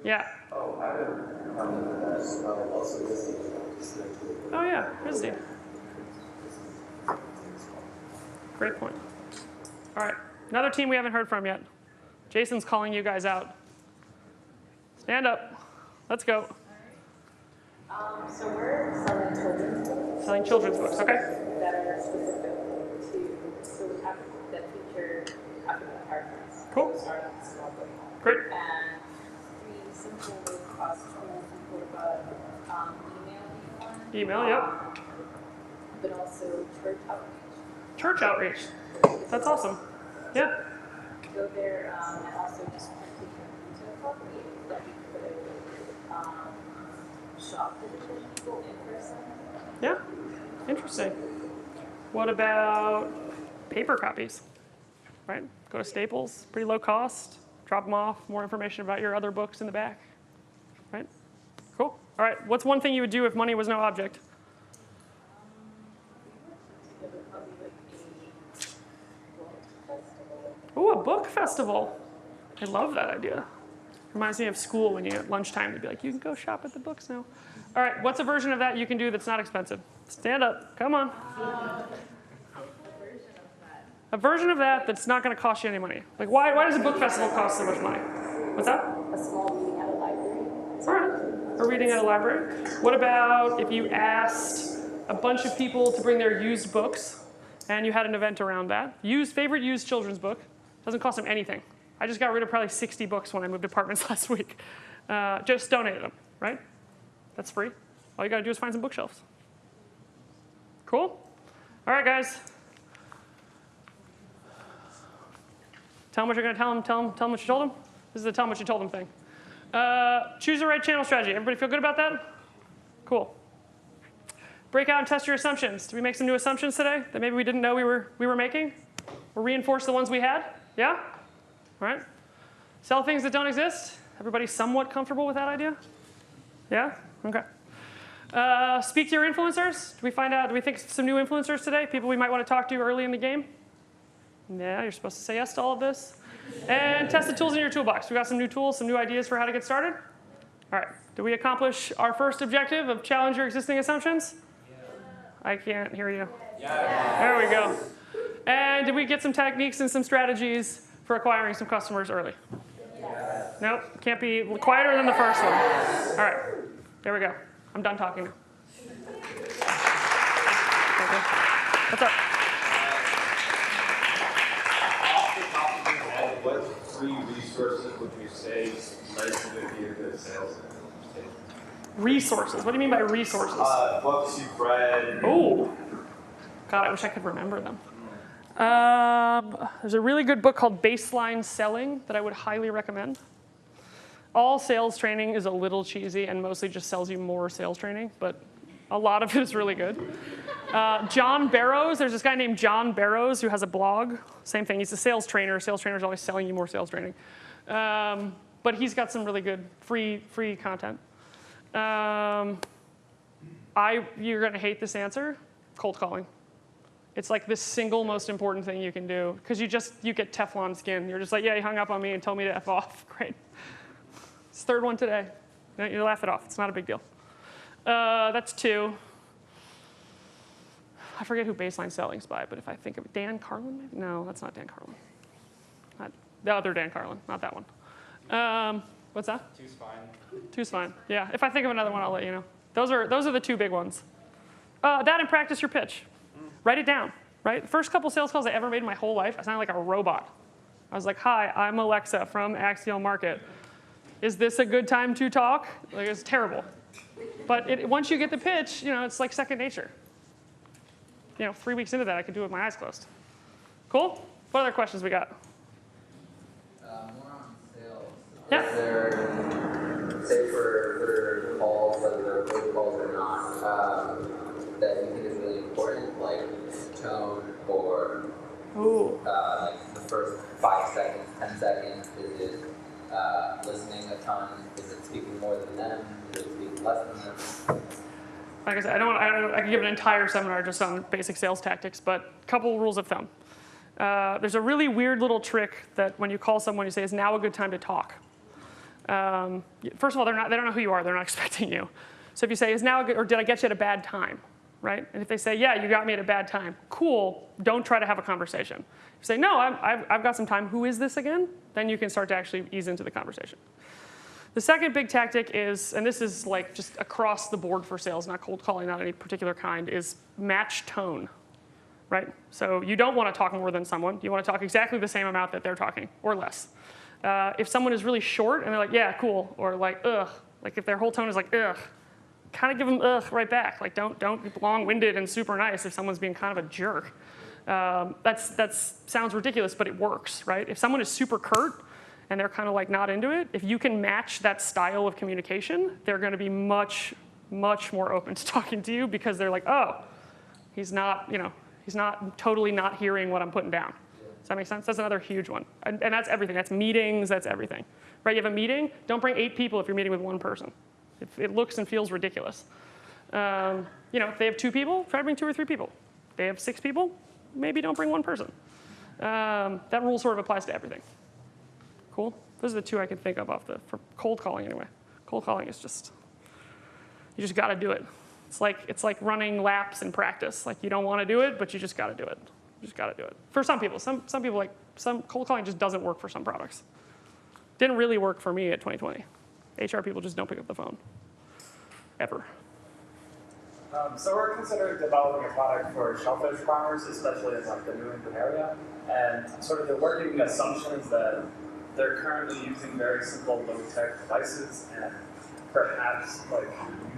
Yeah. Oh, I haven't also Oh, yeah, RISD. Great point. All right, another team we haven't heard from yet. Jason's calling you guys out. Stand up. Let's go. So we're selling children's books. Selling children's books, okay. That are specific that feature African Americans. Cool. Starting with small book. Great. And 3 simple low-cost tools include Email, yep. but also church outreach. Church outreach. That's awesome. Yeah. Go there and also just print retail property that we could shop with people in person. Yeah. Interesting. What about paper copies? Right? Go to Staples, pretty low cost. Drop them off. More information about your other books in the back. Right? Cool. All right. What's one thing you would do if money was no object? Ooh, a book festival. I love that idea. Reminds me of school when you at lunchtime, they'd be like, you can go shop at the books now. All right, what's a version of that you can do that's not expensive? Stand up, come on. A version of that that's not gonna cost you any money. Like why does a book festival cost so much money? What's that? A small reading at a library. All right, a reading at a library. What about if you asked a bunch of people to bring their used books and you had an event around that? Favorite used children's book. Doesn't cost them anything. I just got rid of probably 60 books when I moved apartments last week. Just donated them, right? That's free. All you got to do is find some bookshelves. Cool? All right, guys. Tell them what you're going to tell them. Tell them what you told them. This is the tell them what you told them thing. Choose the right channel strategy. Everybody feel good about that? Cool. Break out and test your assumptions. Did we make some new assumptions today that maybe we didn't know we were making? Or reinforce the ones we had? Yeah? All right. Sell things that don't exist. Everybody somewhat comfortable with that idea? Yeah? Okay. Speak to your influencers. Do we think some new influencers today? People we might want to talk to early in the game? Yeah, you're supposed to say yes to all of this. And test the tools in your toolbox. We got some new tools, some new ideas for how to get started. All right. Did we accomplish our first objective of challenge your existing assumptions? Yeah. I can't hear you. Yeah. There we go. And did we get some techniques and some strategies for acquiring some customers early? Yeah. Nope. Can't be quieter than the first one. All right. There we go. I'm done talking now. Okay. What's up? Off the top of your head, what 3 resources would you say led you to be a good salesman? Resources. What do you mean by resources? Books you've read. Oh. God, I wish I could remember them. There's a really good book called Baseline Selling that I would highly recommend. All sales training is a little cheesy and mostly just sells you more sales training, but a lot of it is really good. John Barrows, there's this guy named John Barrows who has a blog. Same thing, he's a sales trainer. Sales trainers are always selling you more sales training. But he's got some really good free content. You're going to hate this answer, cold calling. It's like the single most important thing you can do because you get Teflon skin. You're just like, yeah, you hung up on me and told me to F off. Great. It's the 3rd one today. You laugh it off. It's not a big deal. That's 2. I forget who Baseline Selling's by, but if I think of it, Dan Carlin, maybe? No, that's not Dan Carlin. Not the other Dan Carlin, not that one. What's that? 2's fine. 2's fine. Yeah, if I think of another one, I'll let you know. Those are the 2 big ones. That and practice your pitch. Write it down, right? The first couple sales calls I ever made in my whole life, I sounded like a robot. I was like, hi, I'm Alexa from Axial Market. Is this a good time to talk? Like, it's terrible. But once you get the pitch, it's like second nature. 3 weeks into that, I could do it with my eyes closed. Cool? What other questions we got? More on sales. Yeah. Is there, say for calls, whether they're cold calls or not, that you think is really important, like tone or like the first 5 seconds, 10 seconds? Is it listening a ton? Is it speaking more than them? Is it speaking less than them? Like I said, I could give an entire seminar just on basic sales tactics, but a couple rules of thumb. There's a really weird little trick that when you call someone, you say, is now a good time to talk? First of all, they don't know who you are. They're not expecting you. So if you say, is now a good, or did I get you at a bad time? Right? And if they say, yeah, you got me at a bad time, cool, don't try to have a conversation. If you say, no, I've got some time, who is this again? Then you can start to actually ease into the conversation. The second big tactic is, and this is like just across the board for sales, not cold calling, not any particular kind, is match tone, right? So you don't want to talk more than someone. You want to talk exactly the same amount that they're talking, or less. If someone is really short and they're like, yeah, cool, or like, ugh, like if their whole tone is like, ugh, kind of give them ugh right back. Like don't be long-winded and super nice if someone's being kind of a jerk. That sounds ridiculous, but it works, right? If someone is super curt and they're kind of like not into it, if you can match that style of communication, they're going to be much, much more open to talking to you because they're like, oh, he's not totally not hearing what I'm putting down. Does that make sense? That's another huge one. And that's everything. That's meetings. That's everything. Right? You have a meeting. Don't bring 8 people if you're meeting with 1 person. It looks and feels ridiculous. If they have 2 people, try to bring 2 or 3 people. If they have 6 people, maybe don't bring 1 person. That rule sort of applies to everything. Cool? Those are the 2 I can think of for cold calling anyway. Cold calling is just, you just got to do it. It's like running laps in practice. Like you don't want to do it, but you just got to do it. You just got to do it. For some people, some people some cold calling just doesn't work for some products. Didn't really work for me at 2020. HR people just don't pick up the phone, ever. So we're considering developing a product for shellfish farmers, especially in like the New England area, and sort of the working assumption is that they're currently using very simple low-tech devices, and perhaps like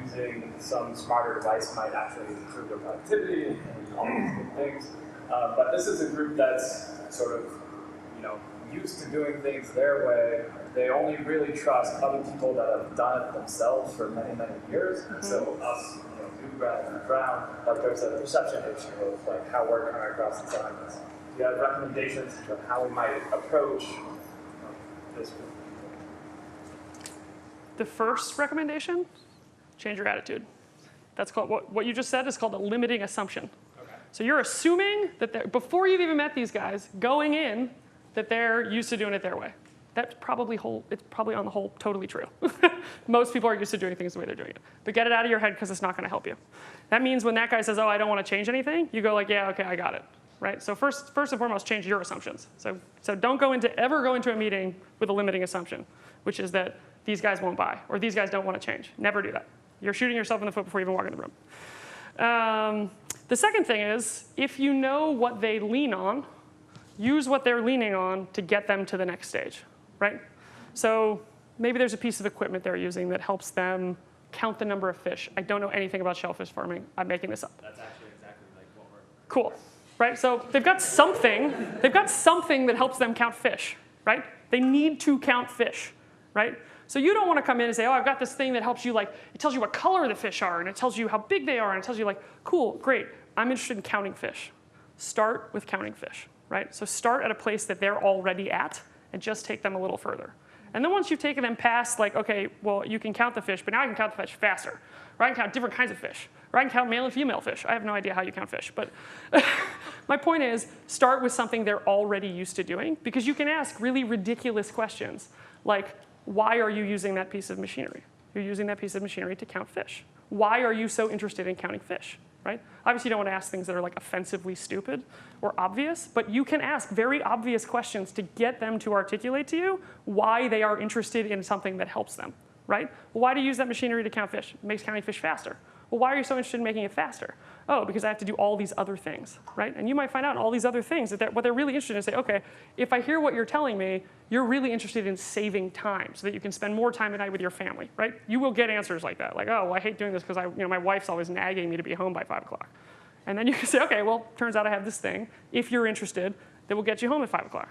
using some smarter device might actually improve their productivity and all these good things. But this is a group that's sort of, used to doing things their way. They only really trust other people that have done it themselves for many, many years. And so us, new grad and brown, like there's a perception issue of like how we're coming across the assignments. Do you have recommendations of how we might approach this group? The first recommendation, change your attitude. That's called, what you just said is called a limiting assumption. Okay. So you're assuming that before you've even met these guys, going in, that they're used to doing it their way. That's probably it's probably on the whole totally true. Most people are used to doing things the way they're doing it. But get it out of your head because it's not going to help you. That means when that guy says, oh, I don't want to change anything, you go like, yeah, okay, I got it. Right? So first and foremost, change your assumptions. So don't ever go into a meeting with a limiting assumption, which is that these guys won't buy or these guys don't want to change. Never do that. You're shooting yourself in the foot before you even walk in the room. The second thing is, if you know what they lean on, use what they're leaning on to get them to the next stage, right? So maybe there's a piece of equipment they're using that helps them count the number of fish. I don't know anything about shellfish farming. I'm making this up. That's actually exactly like what we're... Cool, right? So they've got something that helps them count fish, right? They need to count fish, right? So you don't want to come in and say, oh, I've got this thing that helps you, like, it tells you what color the fish are, and it tells you how big they are, and it tells you, like, cool, great, I'm interested in counting fish. Start with counting fish, right? So start at a place that they're already at, and just take them a little further. And then once you've taken them past, like, okay, well, you can count the fish, but now I can count the fish faster, or I can count different kinds of fish, or I can count male and female fish. I have no idea how you count fish, but my point is, start with something they're already used to doing, because you can ask really ridiculous questions, like, why are you using that piece of machinery? You're using that piece of machinery to count fish. Why are you so interested in counting fish, right? Obviously, you don't want to ask things that are like offensively stupid or obvious, but you can ask very obvious questions to get them to articulate to you why they are interested in something that helps them, right? Well, why do you use that machinery to count fish? It makes counting fish faster. Well, why are you so interested in making it faster? Oh, because I have to do all these other things, right? And you might find out all these other things that what they're really interested in is say, okay, if I hear what you're telling me, you're really interested in saving time so that you can spend more time at night with your family, right? You will get answers like that, like, oh, well, I hate doing this because my wife's always nagging me to be home by 5 o'clock. And then you can say, okay, well, turns out I have this thing, if you're interested, that will get you home at 5 o'clock.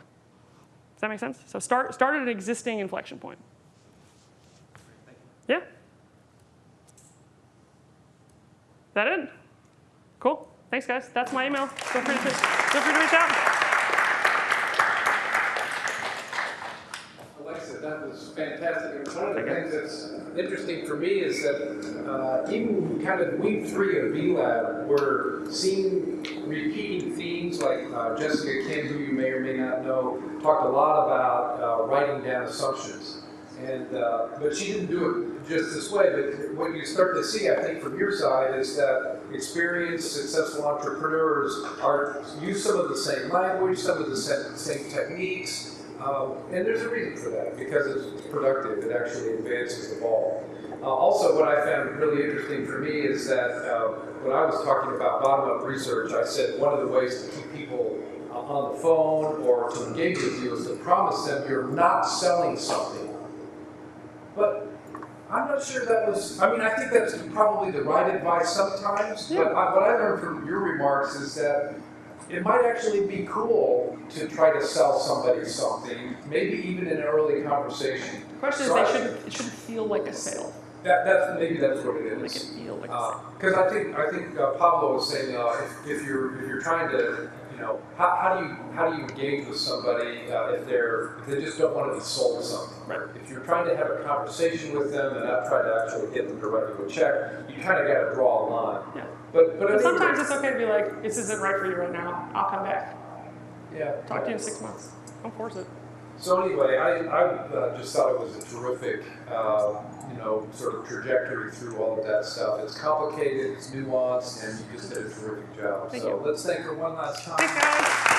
Does that make sense? So start at an existing inflection point. Yeah? Is that it? Cool. Thanks, guys. That's my email. Feel free to reach out. Alexa, that was fantastic. And one of the things that's interesting for me is that even when we kind of week 3 of B-Lab, we're seeing repeating themes like Jessica Kim, who you may or may not know, talked a lot about writing down assumptions. And, but she didn't do it just this way, but what you start to see, I think, from your side is that experienced, successful entrepreneurs use some of the same language, some of the same techniques, and there's a reason for that, because it's productive, it actually advances the ball. Also, what I found really interesting for me is that when I was talking about bottom-up research, I said one of the ways to keep people on the phone or to engage with you is to promise them you're not selling something. But I'm not sure that was, I mean, I think that's probably the right advice sometimes, yeah. But what I learned from your remarks is that it might actually be cool to try to sell somebody something, maybe even in an early conversation. The question is, it shouldn't feel like a sale. Maybe that's what it is. Make it feel like a sale. Because I think Pablo was saying if you're trying to, how do you engage with somebody if they just don't want to be sold something? Right. If you're trying to have a conversation with them and not try to actually get them to write you a check, you kind of got to draw a line. Yeah. But sometimes it's okay to be like, this isn't right for you right now. I'll come back. Yeah. Talk to you in 6 months. Don't force it. So anyway, I just thought it was a terrific, sort of trajectory through all of that stuff. It's complicated, it's nuanced, and you just did a terrific job. Thank you. Let's thank her one last time. Thanks, guys.